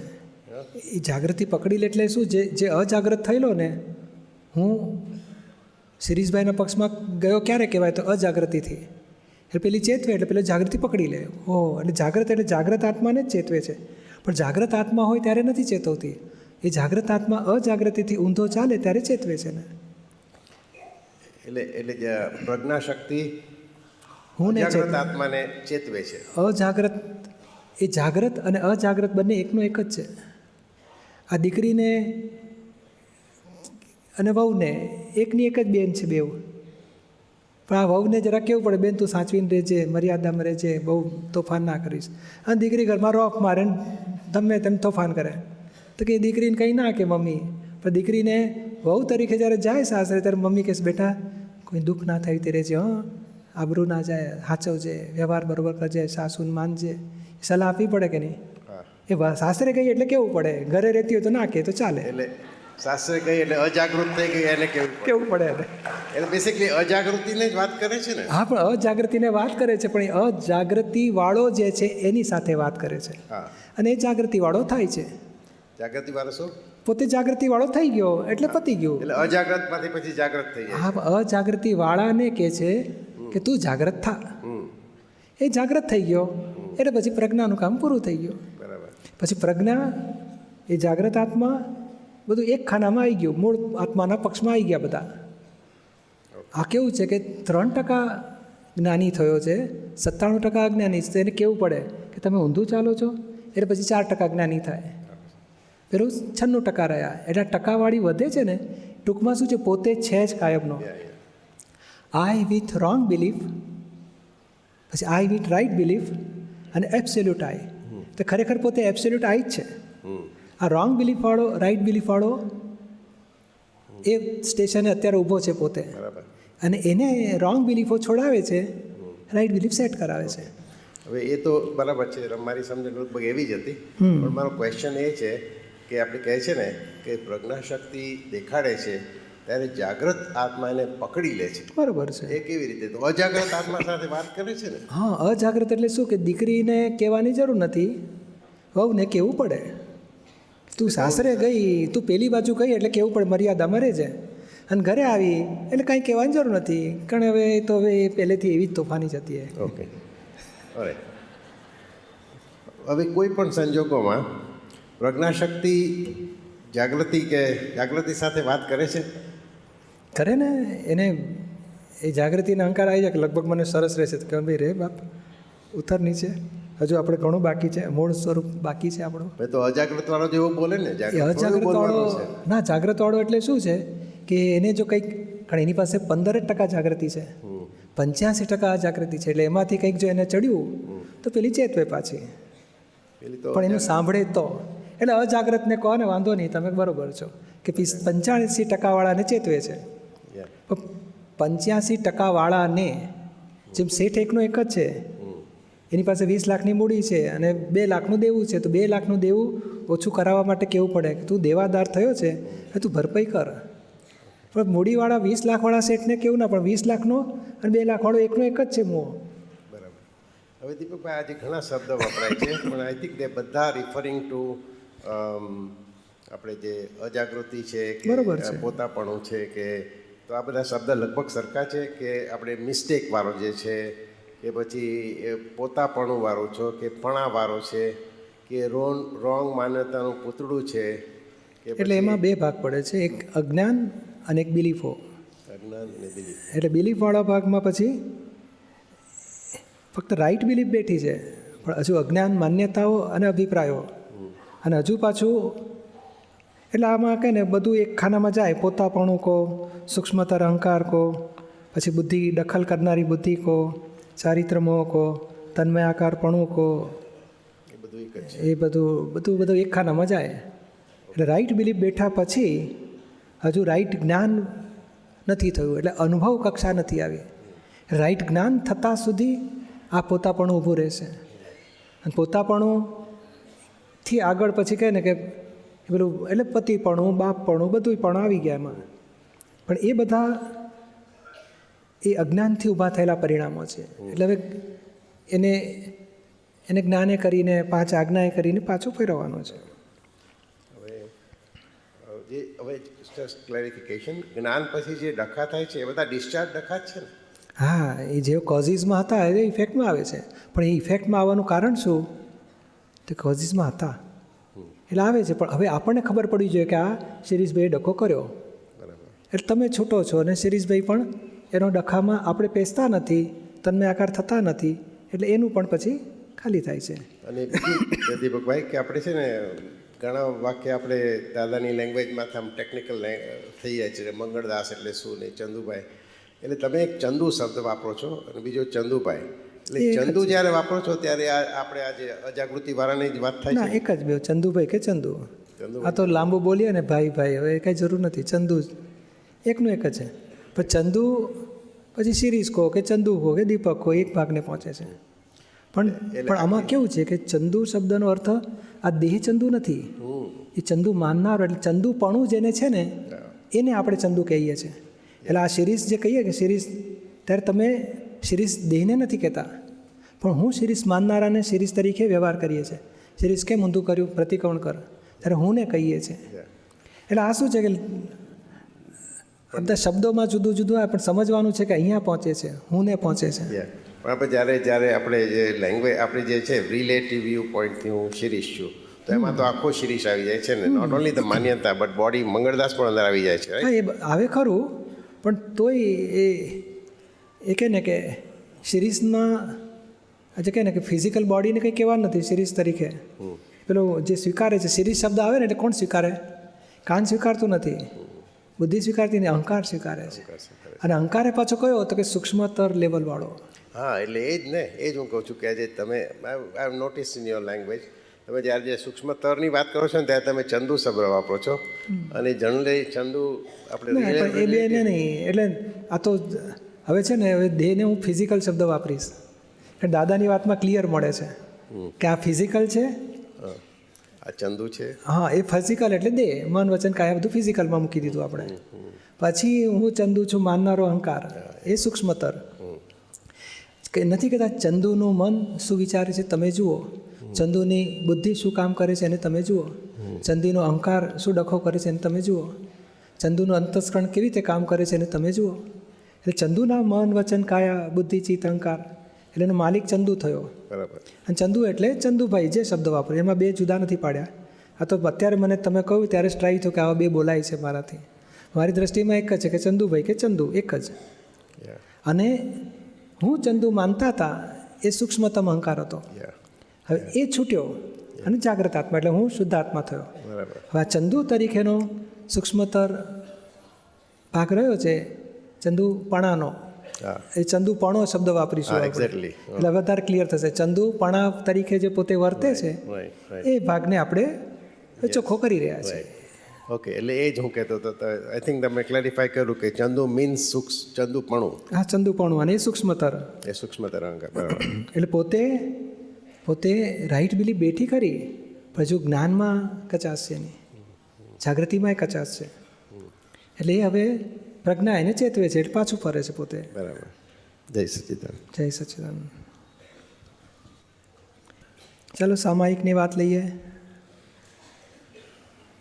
Speaker 2: એ જાગૃતિ પકડી લે એટલે શું, જે અજાગ્રત થયેલો ને, હું શિરીષભાઈના પક્ષમાં ગયો ક્યારે કહેવાય તો અજાગૃતિથી. એટલે પેલી ચેતવે એટલે પેલી જાગૃતિ પકડી લે. એટલે જાગ્રત એટલે જાગ્રત આત્માને જ ચેતવે છે. પણ જાગ્રત આત્મા હોય ત્યારે નથી ચેતવતી. એ જાગ્રત આત્મા અજાગૃતિથી ઊંધો ચાલે ત્યારે ચેતવે છે ને.
Speaker 9: એટલે પ્રજ્ઞાશક્તિ
Speaker 2: હું ને
Speaker 9: જાગ્રત આત્માને ચેતવે છે.
Speaker 2: અજાગ્રત, એ જાગ્રત અને અજાગ્રત બંને એકનો એક જ છે. આ દીકરીને અને વહુને એકની એક જ બેન છે બેવ. પણ આ વહુને જરા કેવું પડે, બેન તું સાચવીને રહેજે, મર્યાદામાં રહેજે, બહુ તોફાન ના કરીશ. અને દીકરી ઘરમાં રોફ મારે ને તમે તેમ તોફાન કરે તો કે દીકરીને કંઈ ના કે મમ્મી. પણ દીકરીને વહુ તરીકે જ્યારે જાય સાસરે ત્યારે મમ્મી કહેશે બેટા કોઈ દુઃખ ના થાય તે રહેજે, આબરૂ ના જાય, સાચવજે, વ્યવહાર બરોબર કરજે, સાસુને માનજે, સલાહ આપવી પડે કે નહીં? એ સાસરે ગઈ એટલે કેવું પડે, ઘરે રહેતી હોય તો ના કહે તો ચાલે.
Speaker 9: એટલે સાસરે ગઈ એટલે અજાગૃત થઈ ગઈ એને
Speaker 2: કેવું પડે
Speaker 9: એટલે બેસિકલી અજાગૃતિને જ વાત કરે છે ને.
Speaker 2: હા, પણ અજાગૃતિને વાત કરે છે, પણ એ અજાગૃતિવાળો જે છે એની સાથે વાત કરે છે.
Speaker 9: હા.
Speaker 2: અને એ જાગૃતિવાળો થાય છે.
Speaker 9: જાગૃતિવાળો શું?
Speaker 2: પોતે જાગૃતિવાળો થઈ ગયો એટલે પતી ગયું.
Speaker 9: એટલે અજાગ્રતમાંથી પછી જાગ્રત થઈ જાય.
Speaker 2: હા, અજાગૃતિવાળાને કહે છે કે તું જાગ્રત થા. એ જાગ્રત થઈ ગયો એટલે પછી પ્રજ્ઞાનું કામ પૂરું થઈ ગયું.
Speaker 9: બરાબર.
Speaker 2: પછી પ્રજ્ઞા એ જાગ્રત આત્મા બધું એક ખાનામાં આવી ગયું, મૂળ આત્માના પક્ષમાં આવી ગયા બધા. આ કેવું છે કે 3% જ્ઞાની થયો છે, 97% અજ્ઞાની છે. એને કેવું પડે કે તમે ઊંધું ચાલો છો, એટલે પછી 4% જ્ઞાની થાય, પેલું 96% રહ્યા. એટલે ટકાવાળી વધે છે ને. ટૂંકમાં શું છે, પોતે છે જ કાયમનો. આઈ વિથ રોંગ બિલીફ, પછી આઈ વિથ રાઈટ બિલીફ અને એબ્સોલ્યુટ આઈ. તો ખરેખર પોતે એબ્સોલ્યુટ આઈ જ છે. આ રોંગ બિલીફવાળો રાઈટ બિલીફવાળો એ સ્ટેશને અત્યારે ઊભો છે પોતે, અને એને રોંગ બિલીફો છોડાવે છે, રાઈટ બિલીફ સેટ કરાવે છે.
Speaker 9: હવે એ તો બરાબર છે, મારી સમજણ લગભગ એવી જ હતી. પણ મારો ક્વેશ્ચન એ છે કે આપણે કહે છે ને કે પ્રજ્ઞાશક્તિ દેખાડે છે ત્યારે જાગૃત આત્મા એને પકડી લે છે.
Speaker 2: બરાબર છે.
Speaker 9: એ કેવી રીતે? તો અજાગ્રત આત્મા સાથે વાત કરે છે ને.
Speaker 2: હા, અજાગ્રત એટલે શું કે દીકરીને કહેવાની જરૂર નથી, વહુને કહેવું પડે. તું સાસરે ગઈ, તું પેલી બાજુ ગઈ એટલે કહેવું પડે, મર્યાદામાં રહેજે. અને ઘરે આવી એટલે કાંઈ કહેવાની જરૂર નથી, કારણ હવે તો હવે એ પહેલેથી એવી જ તોફાની જ હતી.
Speaker 9: ઓકે, હવે કોઈ પણ સંજોગોમાં પ્રજ્ઞાશક્તિ જાગૃતિ સાથે વાત કરે છે.
Speaker 2: કરે ને. એને એ જાગૃતિને અહંકાર આવી જાય કે લગભગ મને સરસ રહેશે, તો કે ભાઈ રે બાપ, ઉતર નીચે, હજુ આપણે ઘણું બાકી છે, મૂળ સ્વરૂપ બાકી છે આપણું.
Speaker 9: તો અજાગ્રત વાળો જેવો બોલે ને,
Speaker 2: અજાગ્રત વાળો ના, જાગ્રત વાળો એટલે શું છે કે એને જો કંઈક, કારણ એની પાસે 15% જાગૃતિ છે, 85% અજાગૃતિ છે, એટલે એમાંથી કંઈક જો એને ચડ્યું તો પેલી ચેતવે પાછી, પણ એનું સાંભળે તો. એટલે અજાગ્રતને કહો ને વાંધો નહીં, તમે બરોબર છો કે 85% વાળાને ચેતવે છે. 85% વાળાને, જેમ શેઠ એકનો એક જ છે, એની પાસે 20 લાખની મૂડી છે અને 2 લાખનું દેવું છે, તો 2 લાખનું દેવું ઓછું કરાવવા માટે કહેવું પડે કે તું દેવાદાર થયો છે, તું ભરપાઈ કર. પણ મૂડીવાળા 20 લાખવાળા શેઠને કેવું ના, પણ 20 લાખનો અને 2 લાખવાળો એકનો એક જ છે મોહ.
Speaker 9: બરાબર. હવે દીપકભાઈ, આજે ઘણા શબ્દ વપરાય છે, પણ આઈ થિંક તે બધા રિફરિંગ ટુ આપણે જે અજાગૃતિ છે કે પોતાપણું છે, કે તો આ બધા શબ્દ લગભગ સરખા છે કે આપણે મિસ્ટેક વાળો જે છે, કે પછી પોતાપણું વાળો છો, કે પણા વાળો છે, કે રોંગ માન્યતાનું પૂતળું છે, કે
Speaker 2: એટલે એમાં 2 ભાગ પડે છે, એક અજ્ઞાન અને એક બિલીફો.
Speaker 9: અજ્ઞાન અને બિલીફ.
Speaker 2: એટલે બિલીફવાળા ભાગમાં પછી ફક્ત રાઈટ બિલીફ બેઠી છે, પણ હજુ અજ્ઞાન, માન્યતાઓ અને અભિપ્રાયો, અને હજુ પાછું એટલે આમાં કહે ને બધું એક ખાનામાં જાય. પોતાપણું કહો, સૂક્ષ્મતર અહંકાર કહો, પછી બુદ્ધિ, દખલ કરનારી બુદ્ધિ કહો, ચારિત્ર મોહ કહો, તન્મયાકારપણું કહો, એ બધું એક ખાનામાં જાય. એટલે રાઈટ બિલીફ બેઠા પછી હજુ રાઈટ જ્ઞાન નથી થયું, એટલે અનુભવ કક્ષા નથી આવી. રાઈટ જ્ઞાન થતાં સુધી આ પોતાપણું ઊભું રહેશે, અને પોતાપણુંથી આગળ પછી કહે ને કે પેલું એટલે પતિપણું, બાપપણું, બધું પણ આવી ગયા એમાં. પણ એ બધા એ અજ્ઞાનથી ઊભા થયેલા પરિણામો છે. એટલે હવે એને જ્ઞાને કરીને, 5 આજ્ઞાએ કરીને પાછું ફેરવવાનો છે.
Speaker 9: હવે ક્લેરિફિકેશન, જ્ઞાન પછી જે ડખા થાય છે એ બધા ડિસ્ચાર્જ ડખા જ છે ને.
Speaker 2: હા, એ જે કોઝિસમાં હતા એ ઇફેક્ટમાં આવે છે, પણ એ ઇફેક્ટમાં આવવાનું કારણ શું? તો કોઝિસમાં હતા એટલે આવે છે. પણ હવે આપણને ખબર પડવી જોઈએ કે આ શિરીષભાઈએ ડખો કર્યો, એટલે તમે છૂટો છો, અને શિરીષભાઈ પણ એનો ડખામાં આપણે પેસતા નથી, તન્મય આકાર થતા નથી, એટલે એનું પણ પછી ખાલી થાય છે.
Speaker 9: અને બીજું દીપકભાઈ કે આપણે છે ને ઘણા વાક્ય આપણે દાદાની લેંગ્વેજમાં આમ ટેકનિકલ થઈ જાય છે. મંગળદાસ એટલે શું ને ચંદુભાઈ, એટલે તમે એક ચંદુ શબ્દ વાપરો છો અને બીજો ચંદુભાઈ. એટલે ચંદુ જ્યારે વાપરો છો ત્યારે આપણે આજે અજાગૃતિ વાળાની જ વાત થાય
Speaker 2: ના,
Speaker 9: છે.
Speaker 2: એક જ બે, ચંદુભાઈ કે ચંદુ. આ તો લાંબુ બોલીએ ને ભાઈ, હવે કાંઈ જરૂર નથી. ચંદુ એકનું એક જ છે. પણ ચંદુ પછી શિરીષ કહો કે ચંદુ કહો કે દીપક કહો, એક ભાગને પહોંચે છે. પણ આમાં કેવું છે કે ચંદુ શબ્દનો અર્થ આ દેહ ચંદુ નથી, એ ચંદુ માનનાર, એટલે ચંદુપણું જેને છે ને એને આપણે ચંદુ કહીએ છીએ. એટલે આ શિરીષ જે કહીએ કે શિરીષ, ત્યારે તમે શિરીષ દેહને નથી કહેતા, પણ હું શિરીષ માનનારાને શિરીષ તરીકે વ્યવહાર કરીએ છીએ. શિરીષ કેમ ઊંધું કર્યું, પ્રતિક્રમણ કર, ત્યારે હું ને કહીએ છીએ. એટલે આ શું છે કે બધા શબ્દોમાં જુદું જુદું આવે, પણ સમજવાનું છે કે અહીંયા પહોંચે છે, હું ને પહોંચે છે.
Speaker 9: પણ આપણે જ્યારે આપણે જે લેંગ્વેજ આપણી જે છે રિલેટિવ વ્યૂ પોઈન્ટથી હું શિરીષ છું, તો એમાં તો આખો શિરીષ આવી જાય છે ને, નોટ ઓનલી ધ માન્યતા બટ બોડી મંગળદાસ પણ અંદર આવી જાય છે, right?
Speaker 2: હા, એ આવે ખરું, પણ તોય એ કહે ને કે સિરીઝમાં આજે કહે ને કે ફિઝિકલ બોડીને કંઈ કહેવા નથી સિરીઝ તરીકે. પેલો જે સ્વીકારે છે સિરીઝ શબ્દ આવે ને એટલે કોણ સ્વીકારે? કાન સ્વીકારતું નથી, બુદ્ધિ સ્વીકારતી નહીં, અહંકાર સ્વીકારે છે. અને અહંકારે પાછો કયો તો કે સૂક્ષ્મતર લેવલવાળો.
Speaker 9: હા, એટલે એ જ ને, એ જ હું કહું છું કે આજે તમે I have notice in your language, તમે જ્યારે જે સૂક્ષ્મ તરની વાત કરો છો ને ત્યારે તમે ચંદુ શબ્દ વાપરો છો, અને જનરલી ચંદુ આપણે
Speaker 2: એ બે ને નહીં. એટલે આ તો હવે છે ને, હવે દેહને હું ફિઝિકલ શબ્દ વાપરીશ. એટલે દાદાની વાતમાં ક્લિયર મળે છે કે આ ફિઝિકલ છે,
Speaker 9: આ ચંદુ છે.
Speaker 2: હા, એ ફિઝિકલ એટલે દેહ, મન વચન કાયા બધું ફિઝિકલમાં મૂકી દીધું આપણે. પછી હું ચંદુ છું માનનારો અહંકાર, એ સૂક્ષ્મતર. કે નથી કહેતા ચંદુનું મન શું વિચારે છે તમે જુઓ, ચંદુની બુદ્ધિ શું કામ કરે છે એને તમે જુઓ, ચંદુનો અહંકાર શું ડખો કરે છે એને તમે જુઓ, ચંદુનું અંતસ્કરણ કેવી રીતે કામ કરે છે એને તમે જુઓ. એટલે ચંદુના મન વચન કાયા બુદ્ધિ ચિત્ત અહંકાર, એટલે એનો માલિક ચંદુ થયો.
Speaker 9: બરાબર.
Speaker 2: અને ચંદુ એટલે ચંદુભાઈ જે શબ્દ વાપરે, એમાં બે જુદા નથી પાડ્યા. આ તો અત્યારે મને તમે કહ્યું ત્યારે જ ટ્રાય થયો કે આવા બે બોલાય છે મારાથી. મારી દ્રષ્ટિમાં એક જ છે કે ચંદુભાઈ કે ચંદુ એક જ. અને હું ચંદુ માનતા હતા એ સૂક્ષ્મતમ અહંકાર હતો. હવે એ છૂટ્યો અને જાગ્રત આત્મા એટલે હું શુદ્ધ આત્મા થયો. હવે આ ચંદુ તરીકેનો સૂક્ષ્મતર ભાગ રહ્યો છે ચંદુપણાનો. એ ચંદુપણો શબ્દ વાપરીશું
Speaker 9: એક્ઝેક્ટલી,
Speaker 2: એટલે વધારે ક્લિયર થશે. ચંદુપણા તરીકે જે પોતે વર્તે છે એ ભાગને આપણે ચોખ્ખો કરી રહ્યા છીએ.
Speaker 9: ઓકે, એટલે એ જ હું કહેતો હતો. આઈ થિંક તમે ક્લેરિફાય કર્યું કે ચંદુ મીન્સ ચંદુપણું.
Speaker 2: હા, ચંદુપણું અને એ સૂક્ષ્મતર,
Speaker 9: એ સૂક્ષ્મતર અહંકાર. બરાબર.
Speaker 2: એટલે પોતે રાઈટ બિલીફ બેઠી કરી, પણ હજુ જ્ઞાનમાં કચાશ છે નહીં, જાગૃતિમાં કચાશ છે. એટલે એ હવે પ્રજ્ઞા એને ચેતવે છે, એટલે પાછું ફરે છે પોતે.
Speaker 9: બરાબર. જય સચ્ચિદાનંદ.
Speaker 2: જય સચ્ચિદાનંદ. ચાલો સામાયિકની વાત લઈએ.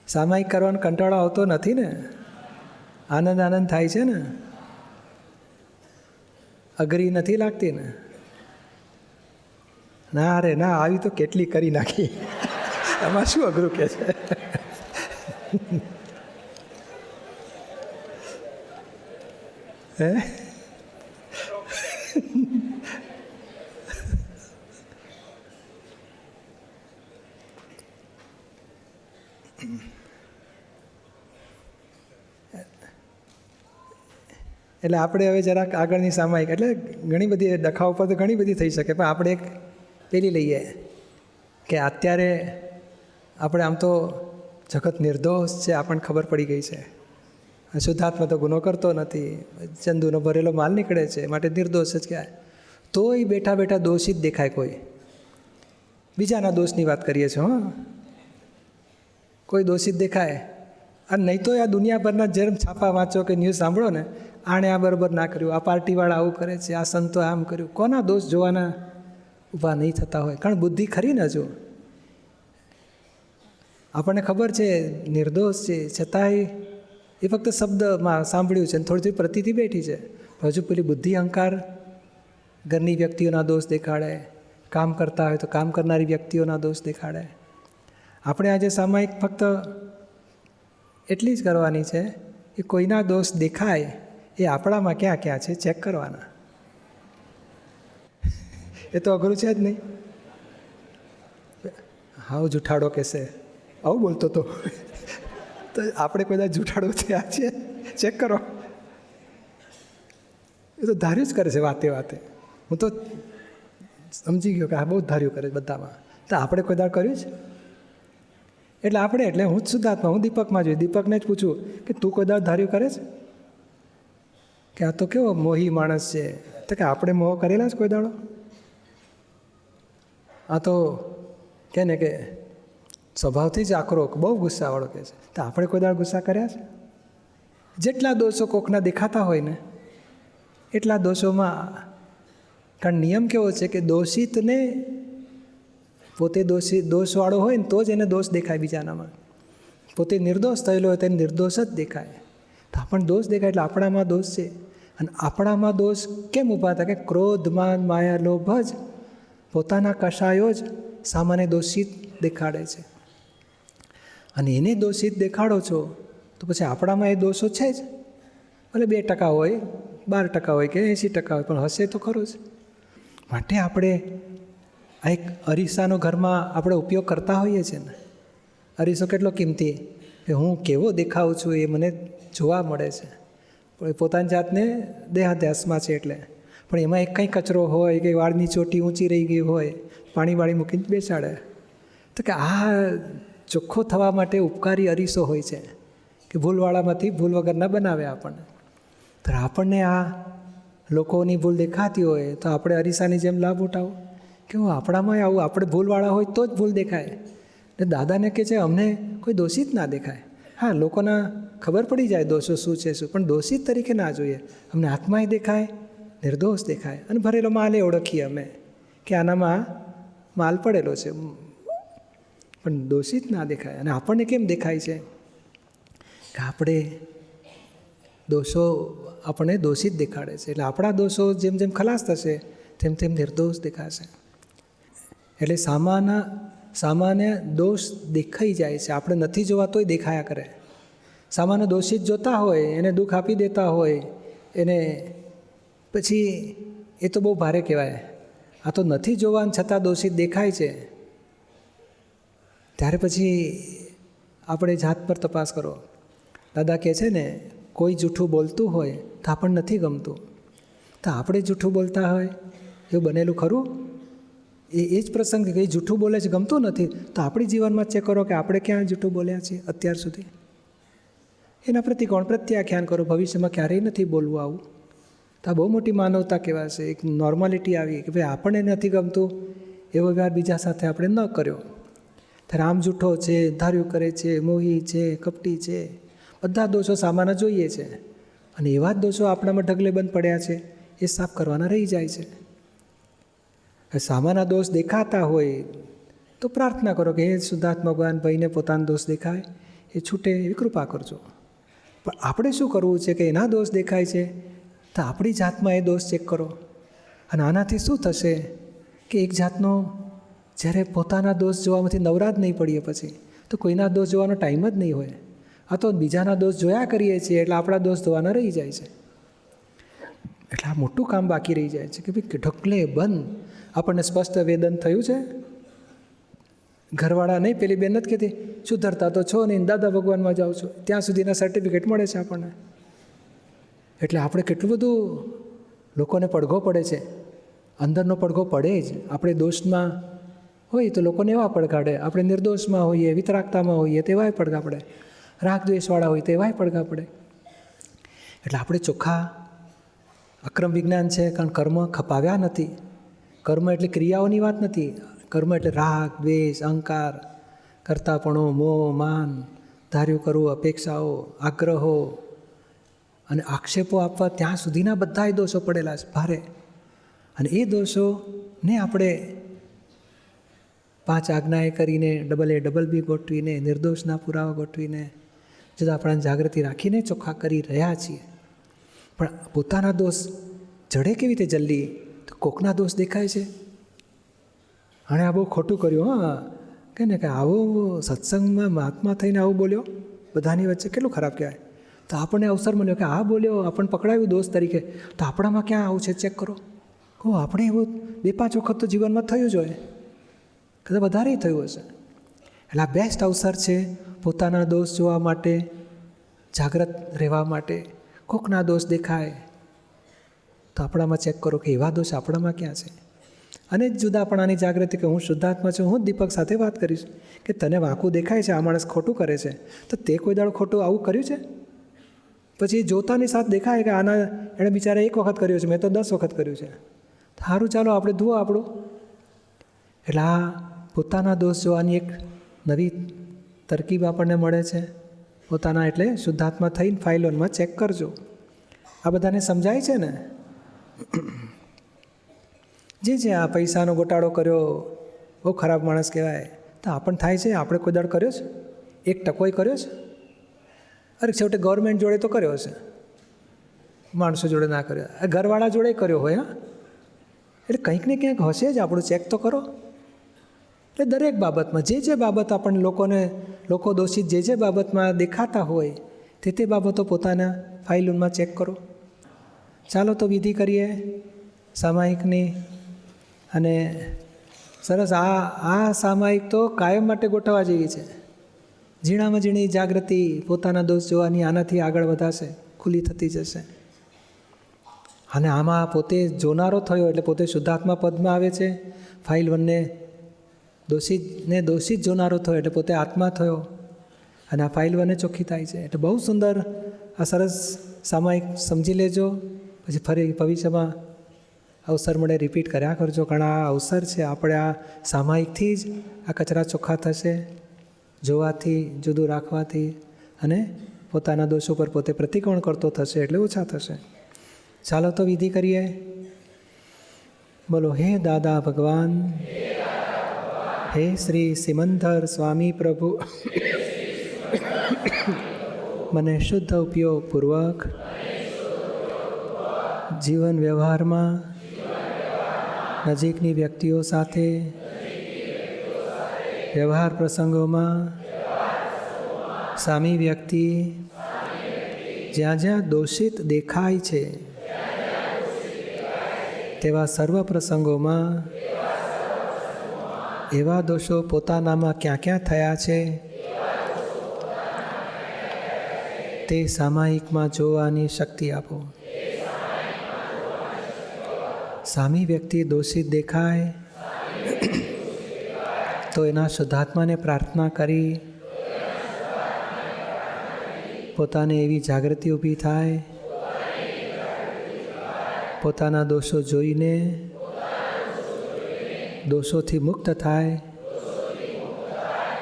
Speaker 2: સામાયિક કરવાનો કંટાળો આવતો નથી ને? આનંદ થાય છે ને? અઘરી નથી લાગતી ને? ના રે ના, આવી તો કેટલી કરી નાખી, એમાં શું અઘરું કે છે? હે? એટલે આપણે હવે જરાક આગળની સામાયિક, એટલે ઘણી બધી ડખા ઉપર તો ઘણી બધી થઈ શકે, પણ આપણે એક પેલી લઈએ કે અત્યારે આપણે આમ તો જગત નિર્દોષ છે, આપણને ખબર પડી ગઈ છે. શુદ્ધાત્મા તો ગુનો કરતો નથી, ચંદુનો ભરેલો માલ નીકળે છે, માટે નિર્દોષ જ કહેવાય. તોય બેઠા બેઠા દોષિત દેખાય કોઈ. બીજાના દોષની વાત કરીએ છીએ. હા, કોઈ દોષિત દેખાય. અને નહીં તો આ દુનિયાભરના જેમ છાપા વાંચો કે ન્યૂઝ સાંભળો ને, આણે આ બરાબર ના કર્યું, આ પાર્ટીવાળા આવું કરે છે, આ સંતો આમ કર્યું. કોના દોષ જોવાના ઊભા નહીં થતા હોય? કારણ બુદ્ધિ ખરી ને, જો આપણને ખબર છે નિર્દોષ છે, છતાંય એ ફક્ત શબ્દમાં સાંભળ્યું છે અને થોડી થોડી પ્રતીતિ બેઠી છે. હજુ પેલી બુદ્ધિ અહંકાર ઘરની વ્યક્તિઓના દોષ દેખાડે, કામ કરતા હોય તો કામ કરનારી વ્યક્તિઓના દોષ દેખાડે. આપણે આજે સામાયિક ફક્ત એટલી જ કરવાની છે કે કોઈના દોષ દેખાય એ આપણામાં ક્યાં ક્યાં છે ચેક કરવાના. એ તો અઘરું છે જ નહીં. હાવ જૂઠાડો કહેશે, આવું બોલતો તો આપણે કોઈ જૂઠાડો છે આ છે, ચેક કરો. એ તો ધાર્યું જ કરે છે વાતે વાતે. હું તો સમજી ગયો કે આ બહુ ધાર્યું કરે બધામાં. તો આપણે કોઈ દાડ કર્યું છે? એટલે હું જ શુદ્ધાત્મા, હું દીપકમાં જોઈ દીપકને જ પૂછું કે તું કોઈ દાડ ધાર્યું કરે છે કે આ તો કેવો મોહી માણસ છે? તો કે આપણે મોહ કરેલા છે કોઈ દાડો? આ તો કે ને કે સ્વભાવથી જ આકરો, બહુ ગુસ્સાવાળો કહે છે. તો આપણે કોઈ દાડ ગુસ્સા કર્યા છે? જેટલા દોષો કોકના દેખાતા હોય ને એટલા દોષોમાં, કારણ નિયમ કેવો છે કે દોષિતને પોતે દોષવાળો હોય ને તો જ એને દોષ દેખાય બીજાનામાં. પોતે નિર્દોષ થયેલો હોય તેને નિર્દોષ જ દેખાય. તો આપણને દોષ દેખાય એટલે આપણામાં દોષ છે. અને આપણામાં દોષ કેમ ઊભા થાય? કે ક્રોધ, માન, માયા, લોભ જ પોતાના કષાયો જ સામાન્ય દોષિત દેખાડે છે. અને એને દોષિત દેખાડો છો તો પછી આપણામાં એ દોષો છે જ. ભલે 2% હોય, 12% હોય કે 80% હોય, પણ હશે તો ખરો જ. માટે આપણે આ એક અરીસાનો ઘરમાં આપણે ઉપયોગ કરતા હોઈએ છીએ ને. અરીસો કેટલો કિંમતી કે હું કેવો દેખાઉં છું એ મને જોવા મળે છે. પોતાની જાતને દેહાધ્યાસમાં છે એટલે. પણ એમાં એક કંઈ કચરો હોય કે વાળની ચોટી ઊંચી રહી ગઈ હોય, પાણી વાળી મૂકીને બેસાડે. તો કે આ ચોખ્ખો થવા માટે ઉપકારી અરીસો હોય છે કે ભૂલવાળામાંથી ભૂલ વગરના બનાવે આપણને. તો આપણને આ લોકોની ભૂલ દેખાતી હોય તો આપણે અરીસાની જેમ લાભ ઉઠાવો કે આપણામાં આવું, આપણે ભૂલવાળા હોય તો જ ભૂલ દેખાય. ને દાદાને કહે છે અમને કોઈ દોષિત ના દેખાય. હા, લોકોના ખબર પડી જાય દોષો શું છે શું, પણ દોષિત તરીકે ના જોઈએ. અમને આત્માય દેખાય, નિર્દોષ દેખાય, અને ભરેલો માલે ઓળખીએ અમે કે આનામાં માલ પડેલો છે, પણ દોષિત ના દેખાય. અને આપણને કેમ દેખાય છે કે આપણે દોષો આપણને દોષિત દેખાડે છે. એટલે આપણા દોષો જેમ જેમ ખલાસ થશે તેમ તેમ નિર્દોષ દેખાશે. એટલે સામાન્ય દોષ દેખાઈ જાય છે. આપણે નથી જોવા તોય દેખાયા કરે. સામાન્ય દોષિત જોતા હોય, એને દુઃખ આપી દેતા હોય, એને પછી એ તો બહુ ભારે કહેવાય. આ તો નથી જોવા છતાં દોષિત દેખાય છે. ત્યારે પછી આપણે જાત પર તપાસ કરો. દાદા કહે છે ને, કોઈ જૂઠું બોલતું હોય તો આપણને નથી ગમતું, તો આપણે જૂઠું બોલતા હોય એવું બનેલું ખરું? એ જ પ્રસંગ કે જૂઠું બોલે છે, ગમતું નથી, તો આપણી જીવનમાં ચેક કરો કે આપણે ક્યાં જૂઠું બોલ્યા છીએ અત્યાર સુધી. એના પ્રતિ પ્રત્યાખ્યાન કરો. ભવિષ્યમાં ક્યારેય નથી બોલવું આવું. તો આ બહુ મોટી માનવતા કહેવાશે. એક નોર્માલિટી આવી કે ભાઈ આપણને નથી ગમતું એવો વ્યવહાર બીજા સાથે આપણે ન કર્યો. ત્યારે આમ જૂઠો છે, ધાર્યું કરે છે, મોહી છે, કપટી છે, બધા દોષો સામાન્ય જોઈએ છે. અને એવા જ દોષો આપણામાં ઢગલે બંધ પડ્યા છે, એ સાફ કરવાના રહી જાય છે. સામાન્ય દોષ દેખાતા હોય તો પ્રાર્થના કરો કે હે શુદ્ધાત્મા ભગવાન, ભાઈને પોતાનો દોષ દેખાય એ છૂટે એવી કૃપા કરજો. પણ આપણે શું કરવું છે કે એના દોષ દેખાય છે તો આપણી જાતમાં એ દોષ ચેક કરો. અને આનાથી શું થશે કે એક જાતનો જ્યારે પોતાના દોષ જોવામાંથી નવરા જ નહીં પડીએ પછી તો કોઈના દોષ જોવાનો ટાઈમ જ નહીં હોય. આ તો બીજાના દોષ જોયા કરીએ છીએ એટલે આપણા દોષ ધોવાના રહી જાય છે. એટલે આ મોટું કામ બાકી રહી જાય છે કે ભાઈ ઢકલે બંધ. આપણને સ્પષ્ટ વેદન થયું છે. ઘરવાળા નહીં, પેલી બેન નથી કહેતી સુધરતા તો છો નહીં, દાદા ભગવાનમાં જાઉં છું, ત્યાં સુધીના સર્ટિફિકેટ મળે છે આપણને. એટલે આપણે કેટલું બધું લોકોને પડઘો પડે છે. અંદરનો પડઘો પડે જ. આપણે દોષમાં હોય તો લોકોને એવા પડઘાડે, આપણે નિર્દોષમાં હોઈએ, વિતરાગતામાં હોઈએ તેવાય પડઘા પડે, રાગ દ્વેષવાળા હોય તેવાય પડઘા પડે. એટલે આપણે ચોખ્ખા અક્રમ વિજ્ઞાન છે, કારણ કર્મ ખપાવ્યા નથી. કર્મ એટલે ક્રિયાઓની વાત નથી. કર્મ એટલે રાગ, દ્વેષ, અહંકાર, કરતાપણો, મોહ, માન, ધાર્યું કરવું, અપેક્ષાઓ, આગ્રહો અને આક્ષેપો આપવા, ત્યાં સુધીના બધા દોષો પડેલા છે ભારે. અને એ દોષોને આપણે 5 આજ્ઞાએ કરીને, ડબલ બી ગોઠવીને, નિર્દોષના પુરાવા ગોઠવીને જુદા આપણાને જાગૃતિ રાખીને ચોખ્ખા કરી રહ્યા છીએ. પણ પોતાના દોષ જડે કેવી રીતે જલ્દી? તો કોકના દોષ દેખાય છે, અને આ બહુ ખોટું કર્યું, હા કે ને કે આવો સત્સંગમાં મહાત્મા થઈને આવું બોલ્યો બધાની વચ્ચે, કેટલું ખરાબ કહેવાય. તો આપણને અવસર મળ્યો કે આ બોલ્યો, આપણને પકડાયું દોષ તરીકે, તો આપણામાં ક્યાં આવું છે ચેક કરો. આપણે એવું 2-5 વખત તો જીવનમાં થયું જ હોય, કદાચ વધારે થયું હશે. એટલે આ બેસ્ટ અવસર છે પોતાના દોષ જોવા માટે, જાગ્રત રહેવા માટે. કોકના દોષ દેખાય તો આપણામાં ચેક કરો કે એવા દોષ આપણામાં ક્યાં છે. અને જુદાપણાની જાગૃતિ કે હું શુદ્ધાત્મા છું, હું દીપક સાથે વાત કરીશ કે તને વાંકું દેખાય છે, આ માણસ ખોટું કરે છે, તો તે કોઈ દાડો ખોટું આવું કર્યું છે? પછી જોતાની સાથે દેખાય કે આના એણે બિચારે 1 વખત કર્યું છે, મેં તો 10 વખત કર્યું છે. સારું, ચાલો આપણે ધુઓ આપણું. એટલે આ પોતાના દોષ જોવાની એક નવી તરકીબ આપણને મળે છે. પોતાના એટલે શુદ્ધાત્મા થઈને ફાઇલોનમાં ચેક કરજો. આ બધાને સમજાય છે ને? જે આ પૈસાનો ગોટાળો કર્યો, બહુ ખરાબ માણસ કહેવાય, તો આપણને થાય છે આપણે કોઈ દાડ કર્યો છે? 1% કર્યો છે? અરે છેવટે ગવર્મેન્ટ જોડે તો કર્યો છે, માણસો જોડે ના કર્યો, ઘરવાળા જોડે કર્યો હોય. હા, એટલે કંઈક ને ક્યાંક હશે જ. આપણું ચેક તો કરો. એટલે દરેક બાબતમાં જે બાબત આપણને લોકો દોષિત જે બાબતમાં દેખાતા હોય તે બાબતો પોતાના ફાઇલોમાં ચેક કરો. ચાલો તો વિધિ કરીએ સામાયિકની. અને સરસ આ સામાયિક તો કાયમ માટે ગોઠવવા જેવી છે. ઝીણામાં ઝીણી જાગૃતિ પોતાના દોષ જોવાની આનાથી આગળ વધાશે, ખુલ્લી થતી જશે. અને આમાં પોતે જોનારો થયો એટલે પોતે શુદ્ધાત્મા પદમાં આવે છે. ફાઇલ 1ને દોષિત જોનારો થયો એટલે પોતે આત્મા થયો અને આ ફાઇલ 1 ચોખ્ખી થાય છે. એટલે બહુ સુંદર આ સરસ સામાયિક સમજી લેજો. પછી ફરી ભવિષ્યમાં અવસર મળે રિપીટ કર્યા કરજો. ઘણા આ અવસર છે. આપણે આ સામાયિકથી જ આ કચરા ચોખ્ખા થશે, જોવાથી, જુદું રાખવાથી, અને પોતાના દોષો પર પોતે પ્રતિક્રમણ કરતો થશે એટલે ઓછા થશે. ચાલો તો વિધિ કરીએ. બોલો હે દાદા ભગવાન, હે શ્રી સિમંદર સ્વામી પ્રભુ, મને શુદ્ધ ઉપયોગપૂર્વક જીવન વ્યવહારમાં નજીકની વ્યક્તિઓ સાથે વ્યવહાર પ્રસંગોમાં સામી વ્યક્તિ જ્યાં જ્યાં દોષિત દેખાય છે તેવા સર્વ પ્રસંગોમાં એવા દોષો પોતાનામાં ક્યાં ક્યાં થયા છે તે સામાયિકમાં જોવાની શક્તિ આપો. સામી વ્યક્તિ દોષિત દેખાય તો એના શુદ્ધાત્માને પ્રાર્થના કરી પોતાને એવી જાગૃતિ ઊભી થાય, પોતાના દોષો જોઈને દોષોથી મુક્ત થાય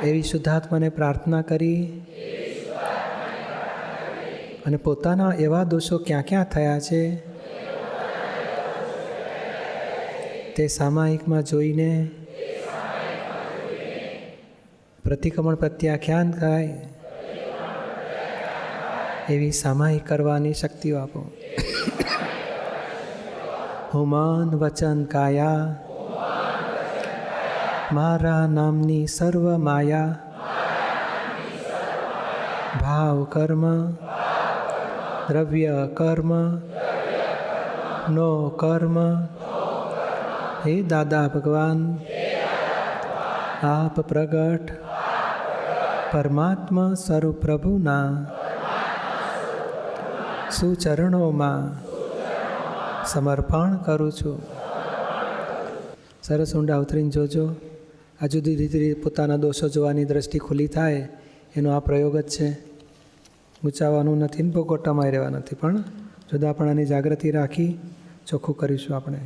Speaker 2: એવી શુદ્ધાત્માને પ્રાર્થના કરી અને પોતાના એવા દોષો ક્યાં ક્યાં થયા છે તે સામાયિકમાં જોઈને પ્રતિક્રમણ પ્રત્યાખ્યાન થાય એવી સામાયિક કરવાની શક્તિઓ આપો. હું મન વચન કાયા મારા નામની સર્વ માયા ભાવ કર્મ દ્રવ્ય કર્મ નો કર્મ હે દાદા ભગવાન આપ પ્રગટ પરમાત્મા સ્વરૂપ પ્રભુના સુચરણોમાં સમર્પણ કરું છું. સરસ ઊંડા ઉતરીને જોજો. આ જુદી રીતે પોતાના દોષો જોવાની દ્રષ્ટિ ખુલ્લી થાય એનો આ પ્રયોગ જ છે. ગુચાવવાનું નથી ને ભોગોટામાં રહેવા નથી, પણ જુદાપણાની જાગૃતિ રાખી ચોખ્ખું કરીશું આપણે.